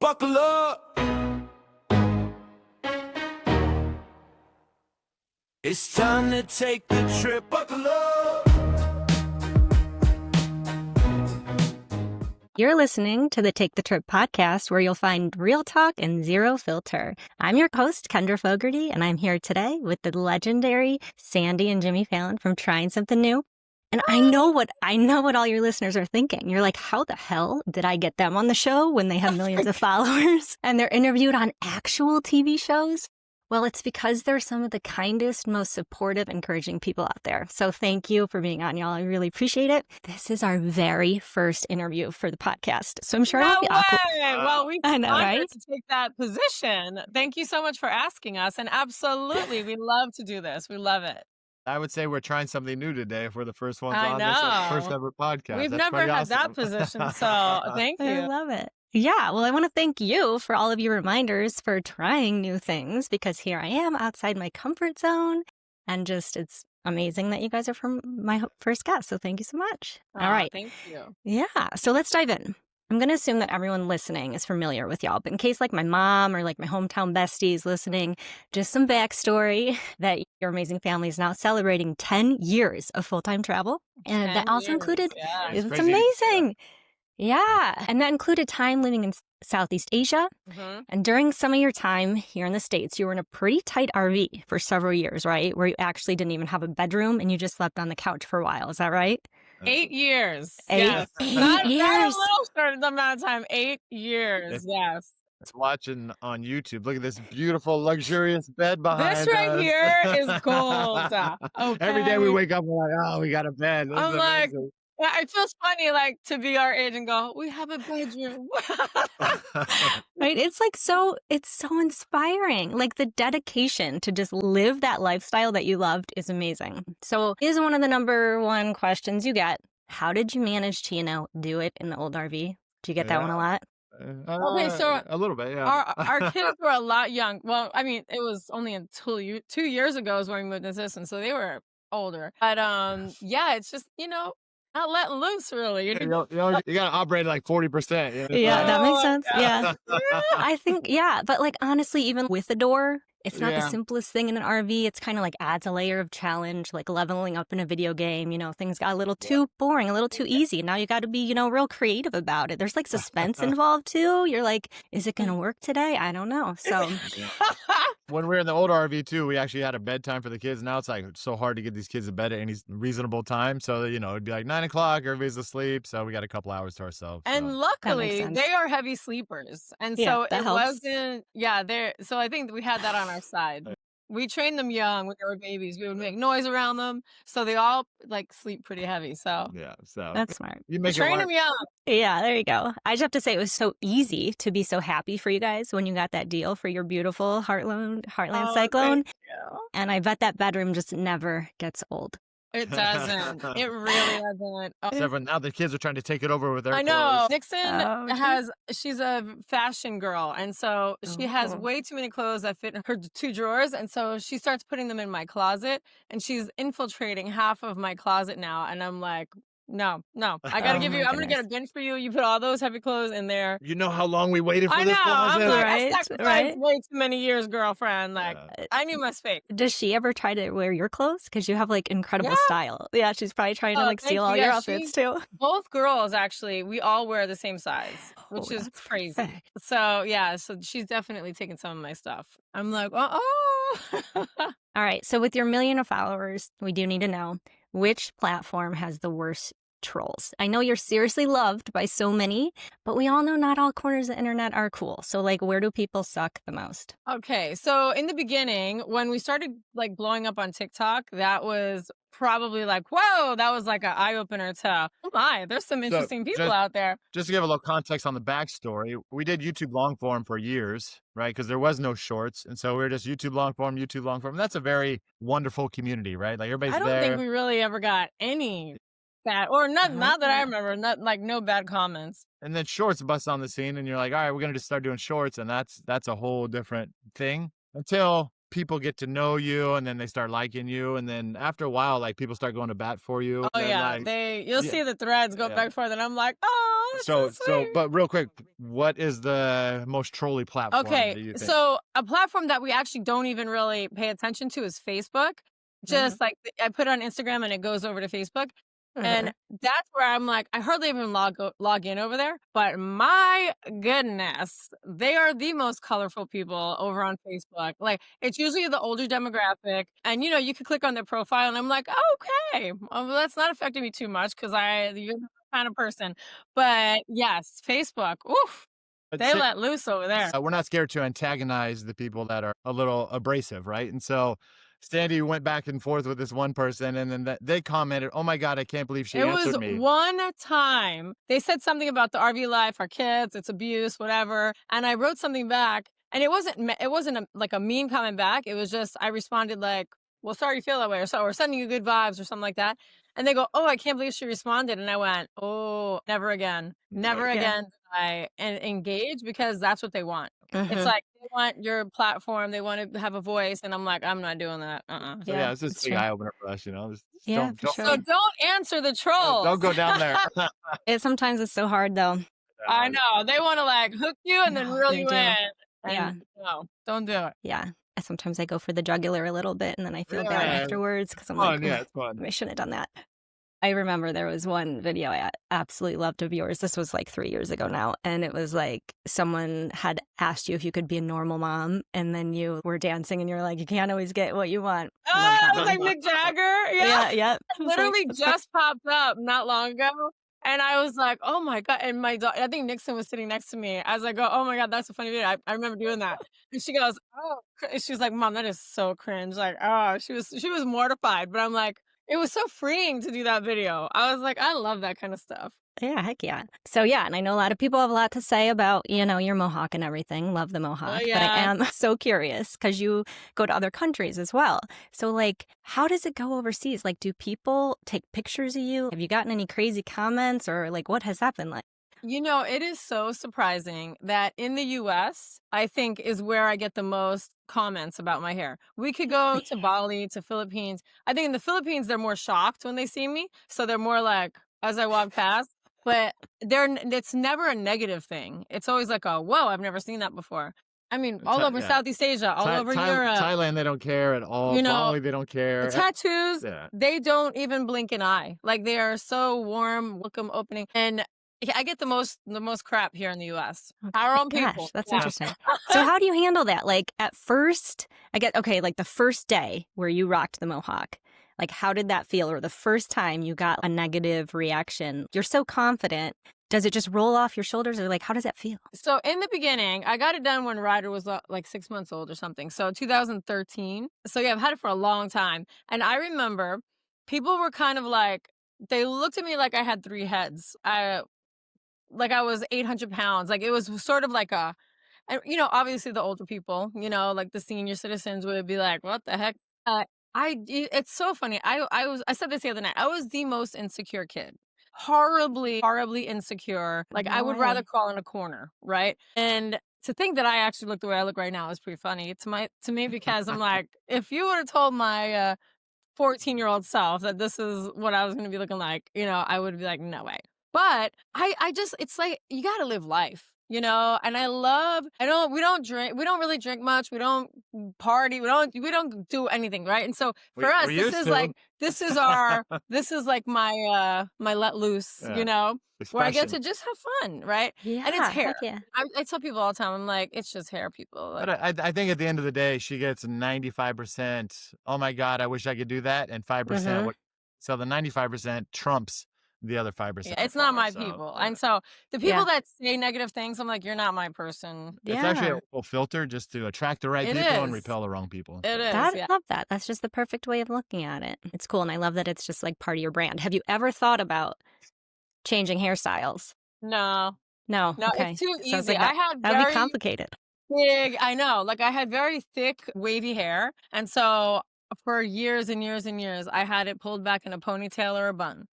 buckle up. It's time to take the trip, buckle up. You're listening to the Take the Trip podcast, where you'll find real talk and zero filter. I'm your host, Kendra Fogarty, and I'm here today with the legendary Sandi and Jimi Fallon from Trying Something New. And I know what all your listeners are thinking. You're like, how the hell did I get them on the show when they have millions of followers and they're interviewed on actual TV shows? Well, it's because they're some of the kindest, most supportive, encouraging people out there. So thank you for being on, y'all. I really appreciate it. This is our very first interview for the podcast. So I'm sure it'll be awkward. Well, we I know, right? to take that position. Thank you so much for asking us. And absolutely, we love to do this. We love it. I would say we're trying something new today if we're the first ones I on know. this first ever podcast. We've That's never pretty had awesome. that position. So thank I you. love it. Yeah, well, I want to thank you for all of your reminders for trying new things, because here I am outside my comfort zone, and just it's amazing that you guys are from my first guest. So thank you so much. All right. Thank you. Yeah. So let's dive in. I'm going to assume that everyone listening is familiar with y'all, but in case like my mom or like my hometown besties listening, just some backstory that your amazing family is now celebrating 10 years of full-time travel. And that also included, Yeah. it's crazy. amazing. Yeah. And that included time living in Southeast Asia. Mhm. And during some of your time here in the States, you were in a pretty tight RV for several years, right? Where you actually didn't even have a bedroom and you just slept on the couch for a while. Is that right? 8 years. Eight Yes. Not a years. little short amount of time. 8 years. Yes. It's watching on YouTube. Look at this beautiful, luxurious bed behind This right us. here is gold. Every day we Okay. wake up, we're like, oh, we got a bed. This I'm is like, amazing. yeah, it feels funny, like, to be our age and go, we have a bedroom. Right? It's so inspiring. Like the dedication to just live that lifestyle that you loved is amazing. So here's one of the number one questions you get. How did you manage to, do it in the old RV? Do you get that one a lot? Okay, so a little bit, yeah. our kids were a lot young. Well, I mean, it was only until 2 years ago is when we moved into this, and so they were older. But yeah, it's just not letting loose really. you got to operate at like 40%. Yeah, that makes sense. yeah. Yeah. I think, but like honestly, even with the door, it's not the Yeah. simplest thing in an RV. It's kind of like adds a layer of challenge, like leveling up in a video game. Things got a little too boring, a little too easy. Now you got to be, real creative about it. There's like suspense involved too. You're like, is it going to work today? I don't know. So When we were in the old RV too, we actually had a bedtime for the kids. Now it's like so hard to get these kids to bed at any reasonable time. So, it'd be like 9 o'clock, everybody's asleep. So we got a couple hours to ourselves. And so. luckily, sense. they are heavy sleepers. And Yeah, so that it helps. wasn't, so I think we had that on our side. We trained them young when they were babies. We would make noise around them. So they all like sleep pretty heavy. So Yeah, so that's smart. you make it train work. them young. Yeah, there you go. I just have to say it was so easy to be so happy for you guys when you got that deal for your beautiful Heartland Oh, Cyclone. thank you. And I bet that bedroom just never gets old. It doesn't. It really doesn't. Oh, Except for now the kids are trying to take it over with their I know. clothes. Nixon Oh, she's a fashion girl. And so she has Oh. way too many clothes that fit in her 2 drawers. And so she starts putting them in my closet and she's infiltrating half of my closet now. And I'm like, no, I got to Oh give my you, I'm going to get a goodness. bin for you. You put all those heavy clothes in there. You know how long we waited for I this know. I'm closet? like, Right, I sacrificed right. way too many years, girlfriend. Like, Yeah. I need my space. Does she ever try to wear your clothes? Because you have like incredible Yeah. style. Yeah, she's probably trying to Oh, like thank steal you. all your Yeah, outfits too. Both girls, actually, we all wear the same size, which Oh, is that's crazy. perfect. So, yeah, so she's definitely taking some of my stuff. I'm like, oh. All right. So with your million of followers, we do need to know which platform has the worst trolls. I know you're seriously loved by so many, but we all know not all corners of the internet are cool. So like, where do people suck the most? Okay, so in the beginning, when we started like blowing up on TikTok, that was probably like, whoa, that was like an eye opener to, oh my, there's some interesting people out there. Just to give a little context on the backstory, we did YouTube long form for years, right? Because there was no shorts. And so we were just YouTube long form. And that's a very wonderful community, right? Like everybody's I don't there. think we really ever got any bad, or not that I remember, not like no bad comments. And then shorts bust on the scene and you're like, all right, we're going to just start doing shorts. And that's a whole different thing until people get to know you and then they start liking you. And then after a while, like people start going to bat for you. Oh and yeah. like, You'll see the threads go back and forth and I'm like, oh. so sweet. But real quick, what is the most trolly platform that Okay, you think? so a platform that we actually don't even really pay attention to is Facebook. Just like I put it on Instagram and it goes over to Facebook. And that's where I'm like, I hardly even log in over there. But my goodness, they are the most colorful people over on Facebook. Like, it's usually the older demographic. And, you could click on their profile and I'm like, okay, well, that's not affecting me too much because you're the kind of person. But yes, Facebook, oof, But they let loose over there. we're not scared to antagonize the people that are a little abrasive, right? And so Sandy went back and forth with this one person, and then they commented, "Oh my God, I can't believe she answered me." It was one time they said something about the RV life, our kids, it's abuse, whatever, and I wrote something back, and it wasn't like a mean comment back. It was just I responded like, "Well, sorry you feel that way," or sending you good vibes or something like that. And they go, "Oh, I can't believe she responded," and I went, "Oh, never again, never again." I engage because that's what they want. It's like they want your platform, they want to have a voice, and I'm like, I'm not doing that. So yeah, it's just a big eye opener for us, For So don't answer the trolls. Don't go down there. Sometimes it's so hard though. I know. They want to like hook you and then reel you in. Yeah. No, don't do it. Yeah. Sometimes I go for the jugular a little bit and then I feel bad afterwards because I'm like, it's fun. I shouldn't have done that. I remember there was one video I absolutely loved of yours. This was like 3 years ago now. And it was like someone had asked you if you could be a normal mom. And then you were dancing and you're like, you can't always get what you want. Oh, it was like Mick Jagger. Yeah. Literally just popped up not long ago. And I was like, oh my God. And my daughter, I think Nixon was sitting next to me. As I go, oh my God, that's a funny video. I remember doing that. And she goes, oh, she's like, Mom, that is so cringe. Like, oh, she was mortified. But I'm like, it was so freeing to do that video. I was like, I love that kind of stuff. Yeah, heck yeah. So yeah, and I know a lot of people have a lot to say about, your Mohawk and everything. Love the Mohawk. But I am so curious because you go to other countries as well. So like, how does it go overseas? Like, do people take pictures of you? Have you gotten any crazy comments or like, what has that been like? It is so surprising that in the US, I think is where I get the most comments about my hair. We could go to Bali, to Philippines. I think in the Philippines, they're more shocked when they see me. So they're more like, as I walk past, but it's never a negative thing. It's always like, whoa, I've never seen that before. I mean, all over Southeast Asia, all over Europe. Thailand, they don't care at all. Bali, they don't care. The tattoos, they don't even blink an eye. Like they are so warm, welcome, opening. And I get the most crap here in the U.S. Our own people. Gosh, that's interesting. So how do you handle that? Like at first, like the first day where you rocked the Mohawk, like how did that feel? Or the first time you got a negative reaction? You're so confident. Does it just roll off your shoulders or like, how does that feel? So in the beginning, I got it done when Ryder was like 6 months old or something. So 2013. So yeah, I've had it for a long time. And I remember people were kind of like, they looked at me like I had 3 heads. Like I was 800 pounds. Like it was sort of like and obviously the older people, like the senior citizens would be like, what the heck? It's so funny. I said this the other night. I was the most insecure kid. Horribly, horribly insecure. Like I would rather crawl in a corner, right? And to think that I actually look the way I look right now is pretty funny to me because I'm like, if you would have told my 14-year-old self that this is what I was going to be looking like, I would be like, no way. But it's like, you got to live life, and we don't really drink much. We don't party. We don't do anything. Right. And so for us, this is like my let loose, where I get to just have fun. Right. Yeah. And it's hair. Yeah. I tell people all the time, I'm like, it's just hair, people. Like, but I think at the end of the day, she gets 95%. Oh my God, I wish I could do that. And 5%. So the 95% trumps the other 5%. It's not my people. And so the people that say negative things, I'm like, you're not my person. It's actually a filter just to attract the right people and repel the wrong people. It is. I love that. That's just the perfect way of looking at it. It's cool. And I love that it's just like part of your brand. Have you ever thought about changing hairstyles? No. Okay. It's too easy. That would be complicated. I know. Like I had very thick, wavy hair. And so for years and years and years, I had it pulled back in a ponytail or a bun.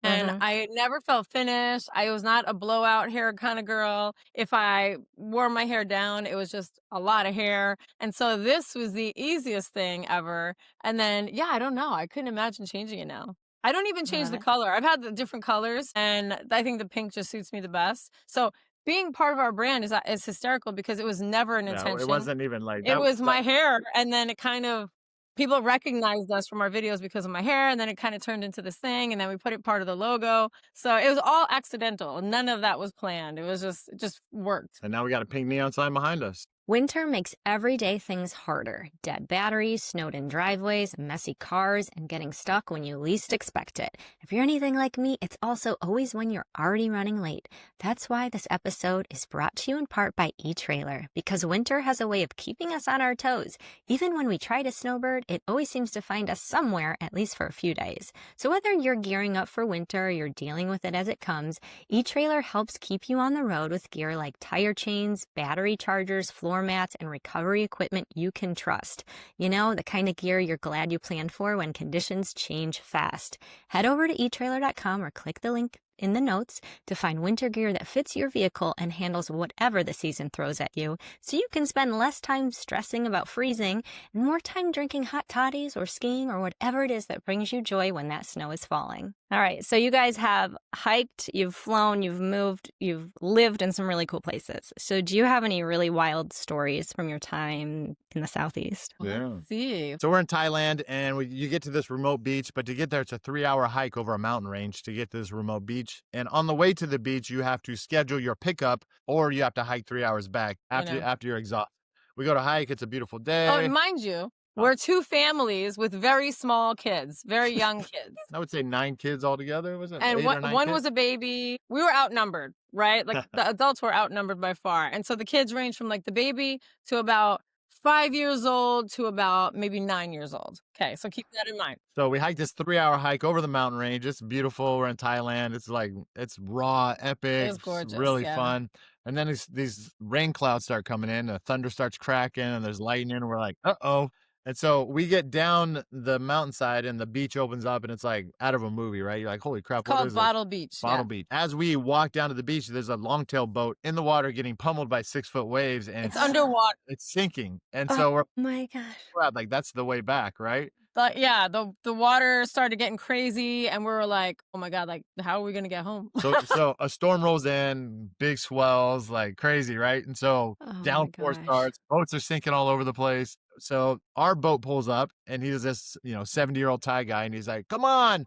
And I never felt finished. I was not a blowout hair kind of girl. If I wore my hair down, it was just a lot of hair. And so this was the easiest thing ever. And then, I don't know. I couldn't imagine changing it now. I don't even change Love the it. color. I've had the different colors, and I think the pink just suits me the best. So being part of our brand is hysterical because it was never an Yeah, it intention. wasn't even like It that. was my hair, and then it kind of people recognized us from our videos because of my hair, and then it kind of turned into this thing, and then we put it part of the logo. So it was all accidental. None of that was planned. It was just it just worked. And now we got a pink neon sign behind us. Winter makes everyday things harder. Dead batteries, snowed in driveways, messy cars, and getting stuck when you least expect it. If you're anything like me, it's also always when you're already running late. That's why this episode is brought to you in part by eTrailer, because winter has a way of keeping us on our toes. Even when we try to snowbird, it always seems to find us somewhere, at least for a few days. So whether you're gearing up for winter or you're dealing with it as it comes, eTrailer helps keep you on the road with gear like tire chains, battery chargers, floor mats, and recovery equipment you can trust. You know, the kind of gear you're glad you planned for when conditions change fast. Head over to eTrailer.com or click the link in the notes to find winter gear that fits your vehicle and handles whatever the season throws at you, so you can spend less time stressing about freezing and more time drinking hot toddies or skiing or whatever it is that brings you joy when that snow is falling. All right, so you guys have hiked, you've flown, you've moved, you've lived in some really cool places. So do you have any really wild stories from your time in the Southeast? Yeah. Let's see. So we're in Thailand, and you get to this remote beach, but to get there, it's a 3-hour hike over a mountain range to get to this remote beach. And on the way to the beach, you have to schedule your pickup, or you have to hike 3 hours back after you're exhausted. We go to hike. It's a beautiful day. Oh, and mind you, we're two families with very small kids, very young kids. I would say 9 kids altogether. Was it And 8 or 9 one kids? was a baby. We were outnumbered, right? Like the adults were outnumbered by far. And so the kids range from like the baby to about 5 years old to about maybe 9 years old. Okay, so keep that in mind. So we hiked this 3-hour hike over the mountain range. It's beautiful. We're in Thailand. It's raw, epic. was gorgeous, It's really yeah. fun. And then these rain clouds start coming in, the thunder starts cracking, and there's lightning, and we're like, uh-oh. And so we get down the mountainside, and the beach opens up, and it's like out of a movie, right? You're like, holy crap, what Called is this? Bottle Beach. Bottle yeah. Beach. As we walk down to the beach, there's a longtail boat in the water getting pummeled by 6-foot waves, and It's underwater. it's sinking. And so Oh my gosh. we're like, that's the way back, right? But yeah, the water started getting crazy, and we were like, oh my God, like, how are we going to get home? So a storm rolls in, big swells, like crazy, right? And so Oh my downpour gosh. starts, boats are sinking all over the place. So our boat pulls up, and he's this, 70-year-old Thai guy, and he's like, come on,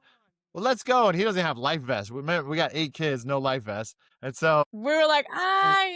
well, let's go. And he doesn't have life vests. We got 8 kids, no life vests. And so We were like,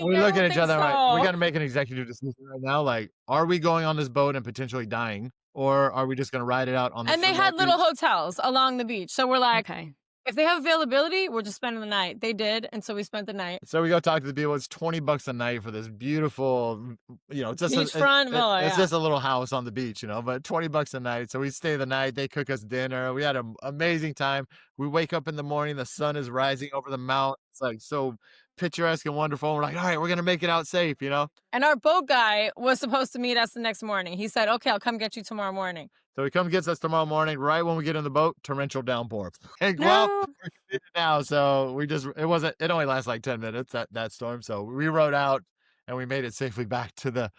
we look at each other, so. like, we got to make an executive decision right now. Like, are we going on this boat and potentially dying? Or are we just going to ride it out on this And they remote had little beach? hotels along the beach. So we're like, Okay. if they have availability, we're just spending the night. They did. And so we spent the night. So we go talk to the people. It's $20 a night for this beautiful, it's just Beachfront villa, it's yeah. just a little house on the beach, but $20 a night. So we stay the night. They cook us dinner. We had an amazing time. We wake up in the morning. The sun is rising over the mountain. It's like so picturesque and wonderful. We're like, all right, we're gonna make it out safe, And our boat guy was supposed to meet us the next morning. He said, okay, I'll come get you tomorrow morning. So he comes gets us tomorrow morning. Right when we get in the boat, torrential downpour. And No. well, we're committed now. So it only lasts like 10 minutes that storm. So we rode out and we made it safely back to the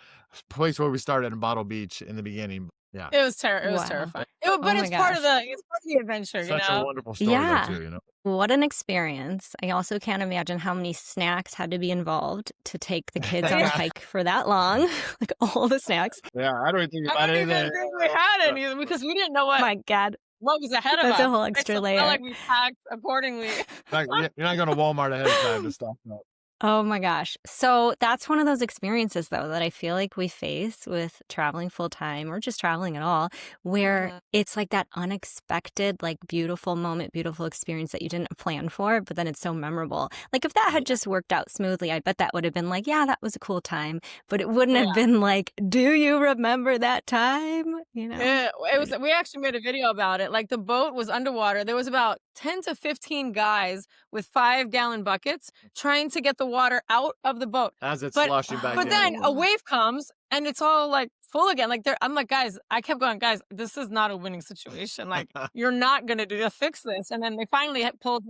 place where we started in Bottle Beach in the beginning. Yeah. It was Wow. terrifying. Oh But my it's part of gosh. the adventure, Such a wonderful story Yeah. though, too, What an experience. I also can't imagine how many snacks had to be involved to take the kids on a hike for that long. Like all the snacks. Yeah, I don't think I about don't even anything. think we had any because we didn't know Oh my God. what was ahead of us. That's a whole Right? extra So it's layer. not like we packed accordingly. You're not going to Walmart ahead of time to stock up. Oh my gosh. So that's one of those experiences, though, that I feel like we face with traveling full time or just traveling at all, where Mhm. it's like that unexpected, like beautiful moment, beautiful experience that you didn't plan for, but then it's so memorable. Like if that had just worked out smoothly, I bet that would have been like, yeah, that was a cool time, but it wouldn't have been like, do you remember that time? It was. We actually made a video about it. Like the boat was underwater. There was about 10 to 15 guys with 5-gallon buckets trying to get the water out of the boat. As it's But- sloshing back But in. then a wave comes and it's all like full again. Like I'm like, guys, I kept going, guys, this is not a winning situation. Like you're not gonna fix this. And then they finally pulled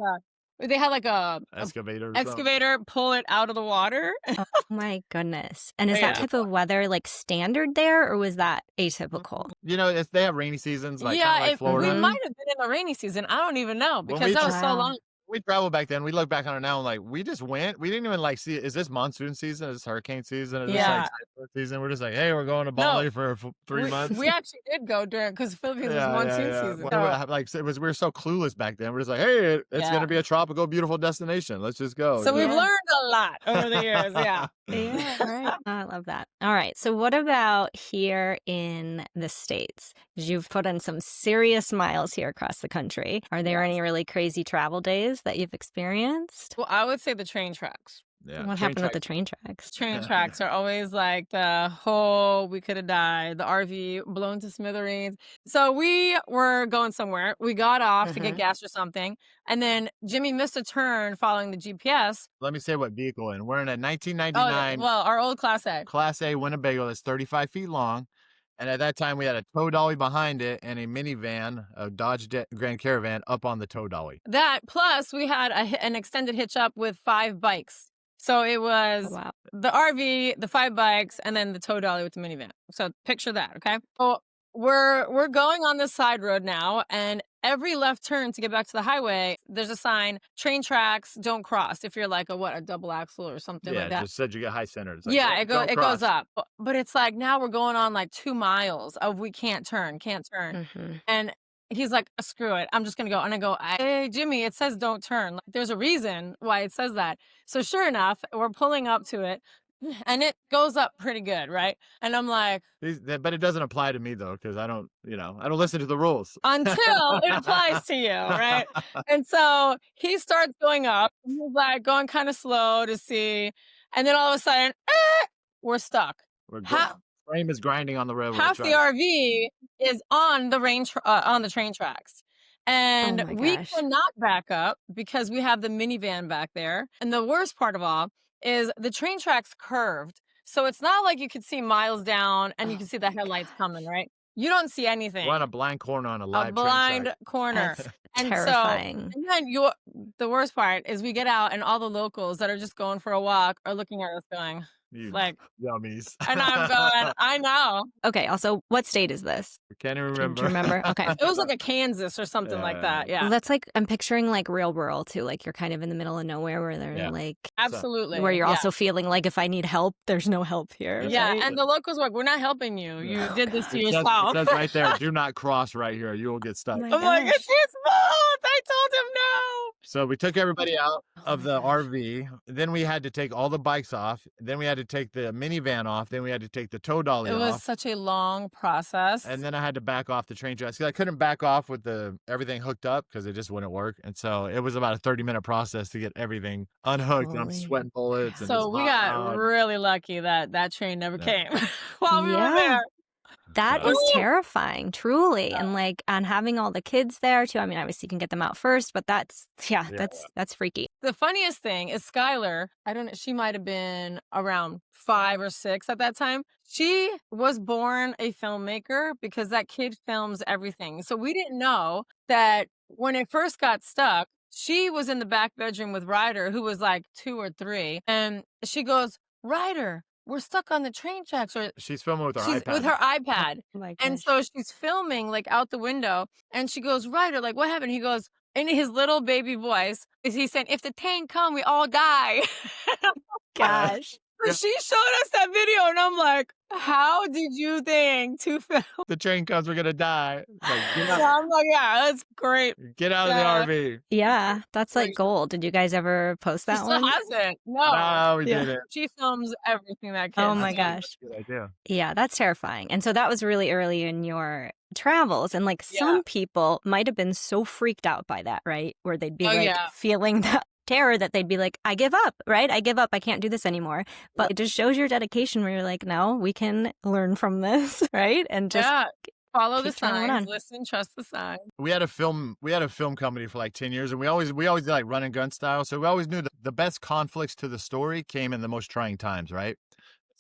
They had like a Excavator or something. excavator pull it out of the water. Oh my goodness. And is Yeah. that type of weather like standard there, or was that atypical? You know, they have rainy seasons, like Yeah, kind of like Florida. we might have been in the rainy season. I don't even know When because we that was tra- so Wow. long. We traveled back then. We look back on it now and like we just went. We didn't even like see is this monsoon season? Is this hurricane season? Is this Yeah. like typhoon season? We're just like, hey, we're going to Bali for 3 months. We actually did go during because Philippines was monsoon season. Well, like we were so clueless back then. We're just like, hey, it's Yeah. gonna be a tropical, beautiful destination. Let's just go. So we've Yeah. learned a lot over the years. Yeah. Yeah, right. I love that. All right. So, what about here in the States? You've put in some serious miles here across the country. Are there any really crazy travel days that you've experienced? Well, I would say the train tracks. Yeah. What happened with the train tracks? Train tracks are always like the whole we could have died, the RV blown to smithereens. So we were going somewhere. We got off to get gas or something. And then Jimmy missed a turn following the GPS. Let me say what vehicle in. We're in a Oh, 1999 well, our old Class A. Class A Winnebago that's 35 feet long. And at that time, we had a tow dolly behind it and a minivan, a Dodge Grand Caravan, up on the tow dolly. That plus we had an extended hitch up with 5 bikes. So it was Wow. the RV, the 5 bikes, and then the tow dolly with the minivan. So picture that, okay? So we're going on this side road now, and every left turn to get back to the highway, there's a sign: train tracks, don't cross. If you're like a double axle or something like that. Just said you get high centered. Like, Yeah, it don't goes cross. up. But it's like now we're going on like 2 miles of we can't turn. And he's like, screw it, I'm just gonna go. And I go, hey, Jimmy, it says don't turn. Like, there's a reason why it says that. So sure enough, we're pulling up to it, and it goes up pretty good, right? And I'm like, But it doesn't apply to me though, because I don't listen to the rules. until it applies to you, right? And so he starts going up. He's like going kind of slow to see, and then all of a sudden, we're stuck. Frame is grinding on the railroad Half the track. RV is on the on the train tracks. And my we gosh. cannot back up because we have the minivan back there. And the worst part of all is the train tracks curved. So it's not like you could see miles down and you can see the headlights coming, right? You don't see anything. We're on a blind corner on a live A train blind track. corner. That's And terrifying. So, and then the worst part is we get out and all the locals that are just going for a walk are looking at us going, You like, yummies. and I'm going, I know. Okay. Also, what state is this? Can't even remember. Do you remember? Okay. It was like a Kansas or something like that. Yeah. Well, that's like, I'm picturing like real rural too. Like you're kind of in the middle of nowhere where they're like, Absolutely. where you're Yeah. also feeling like if I need help, there's no help here. Yeah, right? and the locals were like, we're not helping you. You did this to It says yourself. right there, do not cross right here. You will get stuck. my I'm like, gosh. it's his fault. I told him no. So we took everybody out of the gosh. RV. Then we had to take all the bikes off. Then we had to take the minivan off. Then we had to take the tow dolly It was off. such a long process. And then I had to back off the train tracks. I couldn't back off with everything hooked up because it just wouldn't work. And so it was about a 30-minute process to get everything unhooked. And I'm Holy. sweating bullets. And So just we hot got rod. really lucky that train never Yeah. came while we were Yeah. there. That So- is terrifying, truly. And like on having all the kids there too. I mean, obviously you can get them out first, but that's freaky. The funniest thing is Skylar, I don't know, she might have been around 5 or 6 at that time. She was born a filmmaker because that kid films everything. So we didn't know that when it first got stuck, she was in the back bedroom with Ryder, who was like 2 or 3. And she goes, Ryder, we're stuck on the train tracks. Or She's filming with her she's iPad. with her iPad. Oh my And gosh. so she's filming like out the window, and she goes, Ryder, like, what happened? He goes, in his little baby voice, he's saying, if the tank come, we all die. Gosh. So she showed us that video, and I'm like, how did you think to film? The train comes, we're going to die. Like, get out, I'm like, yeah, that's great. get out Yeah. of the RV. Yeah, that's like Crazy. gold. Did you guys ever post She that still one? hasn't. No. No, we Yeah. didn't. She films everything that kid. Oh my sees. gosh. Good idea. Yeah, that's terrifying. And so that was really early in your travels. And like some Yeah. people might have been so freaked out by that, right? Where they'd be Oh, like yeah. feeling that terror that they'd be like, I give up, right? I give up. I can't do this anymore. But it just shows your dedication where you're like, no, we can learn from this, right? And just Yeah. Follow the keep trying signs. on. Listen, trust the signs. We had a film company for like 10 years, and we always did like run and gun style. So we always knew that the best conflicts to the story came in the most trying times, right?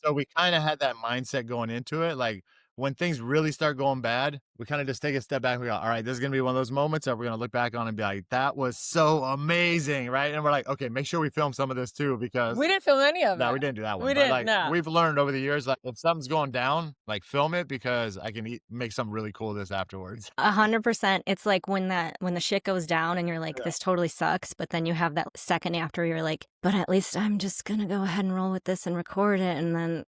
So we kind of had that mindset going into it. Like when things really start going bad, we kind of just take a step back. We go, all right, this is going to be one of those moments that we're going to look back on and be like, that was so amazing, right? And we're like, okay, make sure we film some of this too, because We didn't film any of no, it. we didn't do that one. We But didn't, like, no. we've learned over the years, like if something's going down, like film it, because I can make something really cool of this afterwards. 100%. It's like when the shit goes down and you're like, Yeah. this totally sucks. But then you have that second after you're like, but at least I'm just going to go ahead and roll with this and record it. And then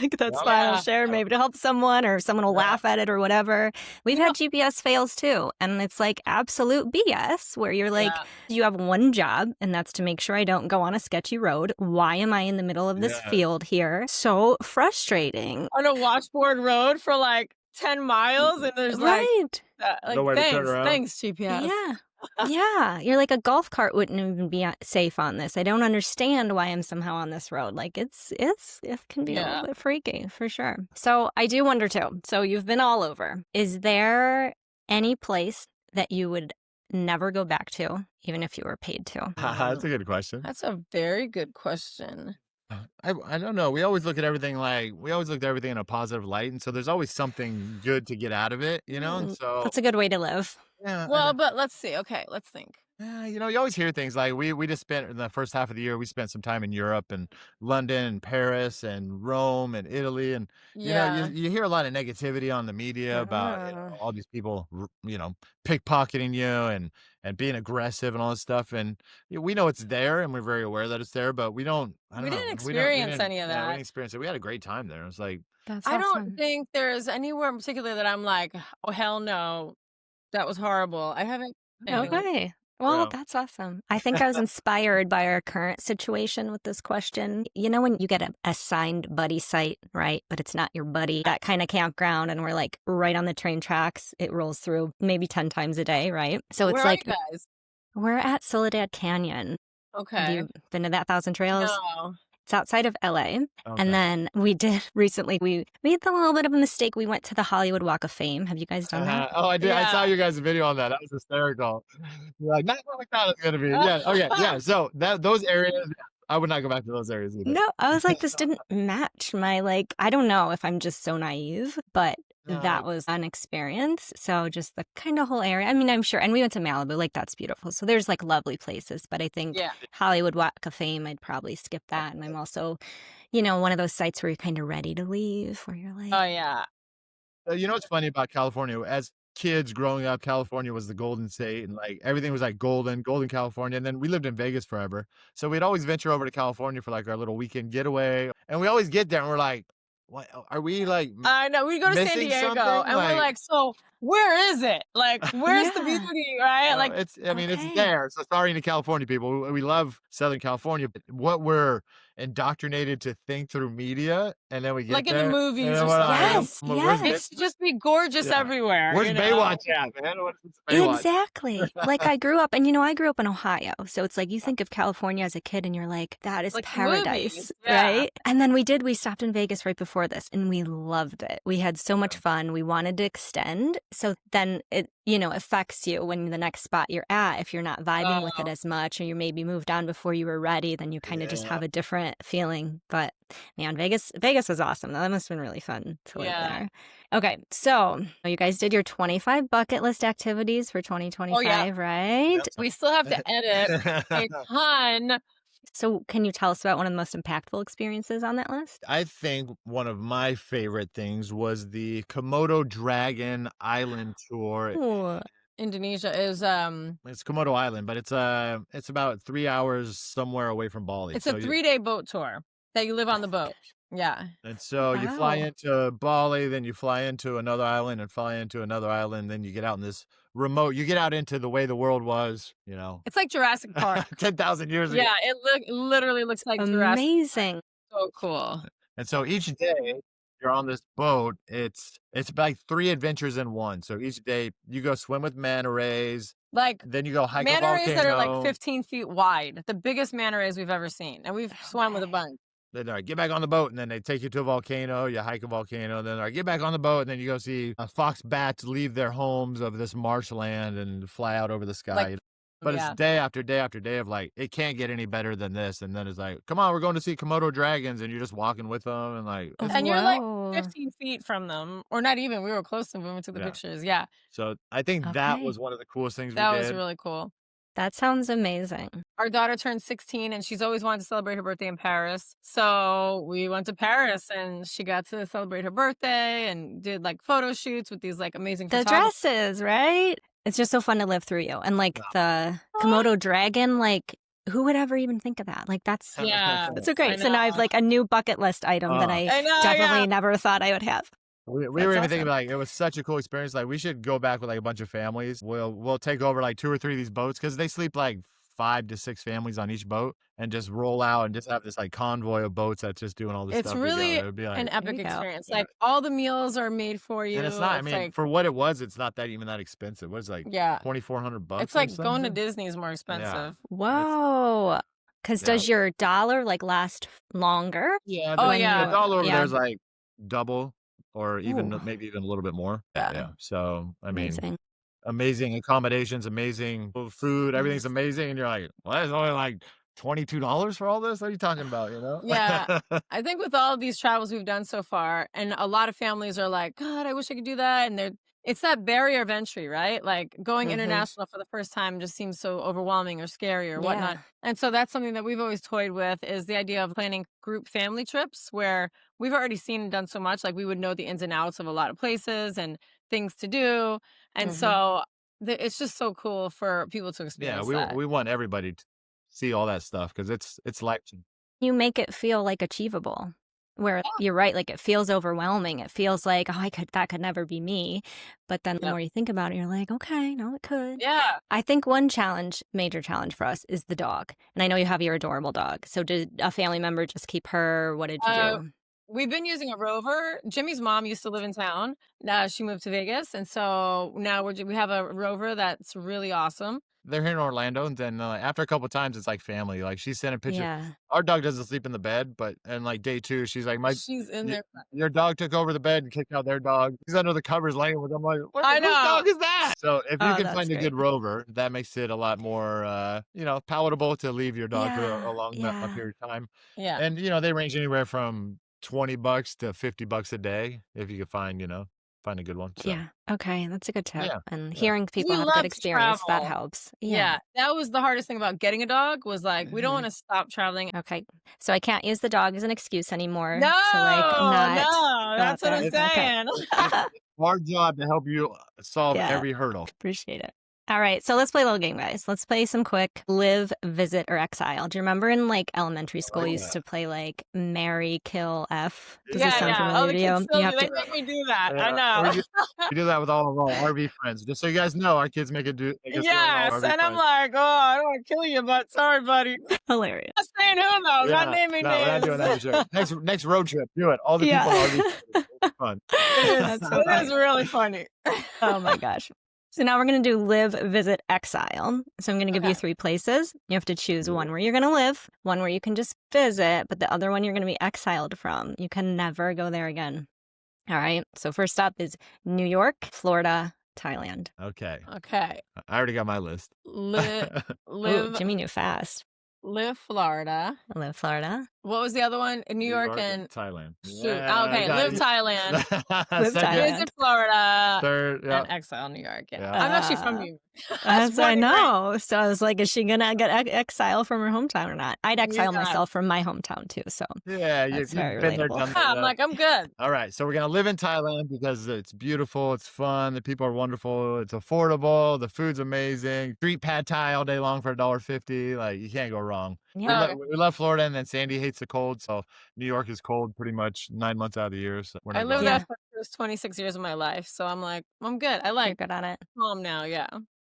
like that Yeah. smile I'll share maybe to help someone or someone will laugh at it or whatever. We've had GPS fails too. And it's like absolute BS where you're like, you have one job and that's to make sure I don't go on a sketchy road. Why am I in the middle of this field here? So frustrating. On a washboard road for like 10 miles and there's right. Nowhere to turn around. Thanks, GPS. Yeah. Yeah. You're like a golf cart wouldn't even be safe on this. I don't understand why I'm somehow on this road. Like it can be a little bit freaky for sure. So I do wonder too. So you've been all over. Is there any place that you would never go back to, even if you were paid to? That's a good question. That's a very good question. I don't know. We always look at everything in a positive light. And so there's always something good to get out of it, you know? And so That's a good way to live. yeah. Well, but let's see. Okay, let's think. You know, you always hear things like we just spent in the first half of the year, we spent some time in Europe and London and Paris and Rome and Italy. And, you know, you hear a lot of negativity on the media about all these people, pickpocketing you and being aggressive and all this stuff. And we know it's there and we're very aware that it's there, but we didn't experience any of Yeah, we that. didn't experience it. We had a great time there. It was like, That's I awesome. don't think there's anywhere in particular that I'm like, oh, hell no, that was horrible. I haven't. Okay. Well, Yeah. that's awesome. I think I was inspired by our current situation with this question. You know, when you get a assigned buddy site, right? But it's not your buddy, that kind of campground, and we're like right on the train tracks. It rolls through maybe 10 times a day, right? So it's Where like are you guys? we're at Soledad Canyon. Have Okay. you been to that Thousand Trails? No. It's outside of LA. okay. And then we did recently, we made a little bit of a mistake. We went to the Hollywood Walk of Fame. Have you guys done that? Oh, I did. I saw Yeah. your guys' video on that. That was hysterical. You're like, not what we thought it was gonna be. Yeah. Okay. Yeah. So those areas, I would not go back to those areas either. No, I was like, this didn't match my, like, I don't know if I'm just so naive, but that was an experience. So just the kind of whole area. I mean, I'm sure. And we went to Malibu, like that's beautiful. So there's like lovely places, but I think Hollywood Walk of Fame, I'd probably skip that. And I'm also, one of those sites where you're kind of ready to leave, where you're like, Oh, yeah. You know what's funny about California? As kids growing up, California was the golden state, and like everything was like golden California. And then we lived in Vegas forever, so we'd always venture over to California for like our little weekend getaway. And we always get there, and we're like, "What are we like?" I know. We go to San missing Diego, something? and we're like, so where is it? Like, where's the Yeah. beauty, right? Like, it's Okay. there. So sorry to California people. We love Southern California, but what we're indoctrinated to think through media, and then we get like in there, the movies and or then we're like, something. Yes, It yes. should just be gorgeous Yeah. everywhere. Where's you know? Baywatch at, man? What's Baywatch? Exactly. Like I grew up, and I grew up in Ohio. So it's like you think of California as a kid and you're like, that is Like the paradise, movies, yeah. right? And then we stopped in Vegas right before this and we loved it. We had so much fun. We wanted to extend. So then it, affects you when the next spot you're at, if you're not vibing with it as much or you maybe moved on before you were ready, then you kind of just have a different feeling. But man, Vegas was awesome. That must have been really fun to live there. Okay, so you guys did your 25 bucket list activities for 2025, right? Yep. We still have to edit a ton. So can you tell us about one of the most impactful experiences on that list? I think one of my favorite things was the Komodo Dragon Island tour. Ooh. Indonesia is It's Komodo Island, but it's about 3 hours somewhere away from Bali. it's a 3-day boat tour that you live on the boat. Yeah. And so you fly Wow. into Bali, then you fly into another island and fly into another island. Then you get out in this you get out into the way the world was, It's like Jurassic Park. 10,000 years ago. Yeah, it literally looks like Jurassic. Amazing. So cool. And so each day you're on this boat, it's like 3 adventures in one. So each day you go swim with manta rays, Like then you go hike a manta rays volcano. that are like 15 feet wide, the biggest manta rays we've ever seen, and we've swum with a bunch. Then all right, get back on the boat, and then they take you to a volcano. You hike a volcano. Then all right, get back on the boat, and then you go see fox bats leave their homes of this marshland and fly out over the sky. Like But it's Yeah. day after day after day of like, it can't get any better than this. And then it's like, come on, we're going to see Komodo dragons. And you're just walking with them. And like, it's And you're like Whoa. 15 feet from them, or not even. We were close to them when we took the Yeah. pictures. Yeah, So I think that Okay. was one of the coolest things we that was did. really cool. That sounds amazing. Our daughter turned 16 and she's always wanted to celebrate her birthday in Paris. So we went to Paris and she got to celebrate her birthday and did like photo shoots with these like amazing The photographers. dresses, right? It's just so fun to live through you. And like the Oh. Komodo dragon, like who would ever even think of that? Like that's Yeah. so I great. So now I have know. like a new bucket list item that Oh. I I know, definitely yeah. never thought I would have. We That's were even awesome. thinking like it was such a cool experience. Like we should go back with like a bunch of families. We'll take over like 2 or 3 of these boats because they sleep like 5 to 6 families on each boat and just roll out and just have this like convoy of boats that's just doing all this It's stuff really together. It'd be like, an epic you go. experience. Yeah. Like all the meals are made for you. and it's not. I mean, like, for what it was, it's not that even that expensive. What is it, like yeah, $2,400? it's or like going to something? Disney is more expensive. Whoa. Because Yeah. does your dollar like last longer? Yeah. Oh, the yeah. dollar over Yeah. there's like double or even Ooh. maybe even a little bit more. Yeah. Yeah. So I mean, Amazing. amazing accommodations, amazing food, everything's Nice. amazing, and you're like, "What? It's only like $22 for all this? What are you talking about?" You know? Yeah. I think with all of these travels we've done so far, and a lot of families are like, God, I wish I could do that. And it's that barrier of entry, right? Like going Mhm. international for the first time just seems so overwhelming or scary or whatnot. Yeah. And so that's something that we've always toyed with is the idea of planning group family trips where we've already seen and done so much. Like we would know the ins and outs of a lot of places and things to do. And Mhm. so it's just so cool for people to Yeah, experience we that. we want everybody to see all that stuff because it's life changing. You make it feel like achievable. Where Yeah. you're right, like it feels overwhelming. It feels like, oh, that could never be me. But then the Yep. more you think about it, you're like, okay, no, it could. Yeah. I think one major challenge for us is the dog. And I know you have your adorable dog. So did a family member just keep her? What did you do? We've been using a rover. Jimmy's mom used to live in town. Now she moved to Vegas, and so now we have a rover that's really awesome. They're here in Orlando, and then after a couple of times, it's like family. Like she's sending pictures. Yeah. Our dog doesn't sleep in the bed, but and like day 2, she's like, She's in y- there. your dog took over the bed and kicked out their dog. He's under the covers laying with them. Like, I whose know. dog is that? So if you Oh, can that's find a great. good rover, that makes it a lot more, palatable to leave your dog for Yeah, a long yeah. period of time. Yeah. And they range anywhere from $20 to $50 a day if you can find a good one. So Yeah. Okay. That's a good tip. yeah, And yeah. hearing people We have love good to experience, that travel. helps. Yeah. That was the hardest thing about getting a dog was like, we don't Mhm. want to stop traveling. Okay. So I can't use the dog as an excuse anymore No, to like not no, go that's out what I'm there. Okay. saying. Our job to help you solve Yeah. every hurdle. Appreciate it. All right, so let's play a little game, guys. Let's play some quick live, visit, or exile. Do you remember in like elementary school, you used to play like marry, kill, F? Does this sound Yeah. Oh, familiar the to you? kids You still have do. They to. make me do that. I Yeah, know. we do that with all of our RV friends. Just so you guys know, our kids make us do it with all Yes, our RV and I'm friends. like, oh, I don't want to kill you, but sorry, buddy. Hilarious. Not saying who though, not naming no, we're not doing that names. for sure. Next road trip, do it. All the people on RV Yeah. trips. It's fun. That's so It funny. is really funny. Oh my gosh. So now we're going to do live, visit, exile. So I'm going to give you Okay. 3 places. You have to choose one where you're going to live, one where you can just visit, but the other one you're going to be exiled from. You can never go there again. All right. So first up is New York, Florida, Thailand. Okay. Okay. I already got my list. Live, Ooh, Jimmy knew fast. live Florida. Live, Florida. What was the other one? In New York and Thailand. shoot. Yeah, Okay, I got live it. Thailand. Live Second, Thailand. Visit Florida. third, yeah. And exile New York. Yeah. Yeah. I'm actually from Uh, New York. That's I funny, right? know. So I was like, is she going to get exile from her hometown or not? I'd exile Yeah. myself from my hometown too. So Yeah, that's you've very been there, relatable. done Yeah, I'm that. like, I'm good. All right, so we're gonna live in Thailand because it's beautiful, it's fun, the people are wonderful, it's affordable, the food's amazing. Street pad thai all day long for $1.50. Like you can't go wrong. Yeah. Okay. We love Florida, and then Sandy hates the cold, so New York is cold pretty much 9 months out of the year. So we're I not lived going Yeah. there for the first 26 years of my life. So I'm like, I'm good. I You're like good on it. home now. Yeah.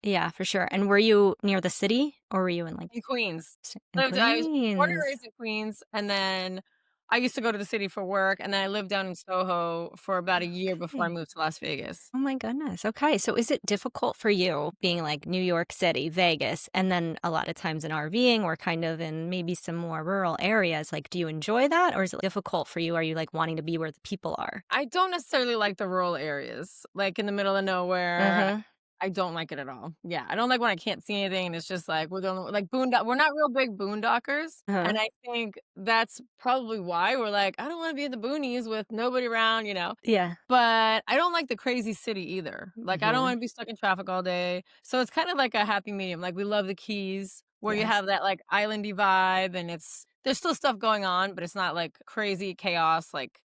Yeah, for sure. And were you near the city or were you in like In Queens. in I was born and Queens? raised in Queens. And then I used to go to the city for work. And then I lived down in Soho for about a year before I Okay. moved to Las Vegas. Oh my goodness. Okay. So is it difficult for you being like New York City, Vegas, and then a lot of times in RVing or kind of in maybe some more rural areas? Like, do you enjoy that or is it difficult for you? Are you like wanting to be where the people are? I don't necessarily like the rural areas, like in the middle of nowhere. Mhm. I don't like it at all. Yeah, I don't like when I can't see anything and it's just like we're going like boondock. We're not real big boondockers, and I think that's probably why we're like, I don't want to be in the boonies with nobody around, Yeah. But I don't like the crazy city either. Like I don't want to be stuck in traffic all day. So it's kind of like a happy medium. Like we love the Keys where you Yes. have that like islandy vibe, and there's still stuff going on, but it's not like crazy chaos like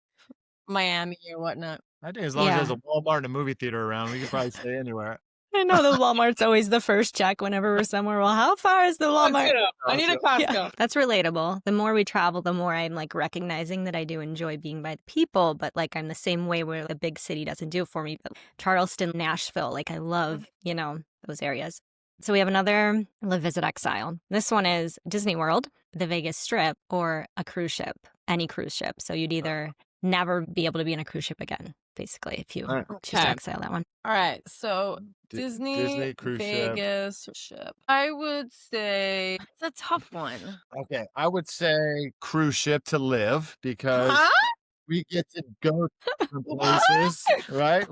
Miami or whatnot. I think as long as there's Yeah. a Walmart and a movie theater around, we could probably stay anywhere. I know the Walmart's always the first check whenever we're somewhere. Well, how far is the Walmart? I need a Costco. Costco. Yeah, that's relatable. The more we travel, the more I'm like recognizing that I do enjoy being by the people, but like I'm the same way where the big city doesn't do it for me. But Charleston, Nashville, like I love, those areas. So we have another Live Visit Exile. This one is Disney World, the Vegas Strip, or a cruise ship, any cruise ship. So you'd either never be able to be in a cruise ship again, basically, if you choose to Okay. exile that one. All right, so Disney cruise Vegas ship. I would say it's a tough one. Okay, I would say cruise ship to live because we get to go to different places, right?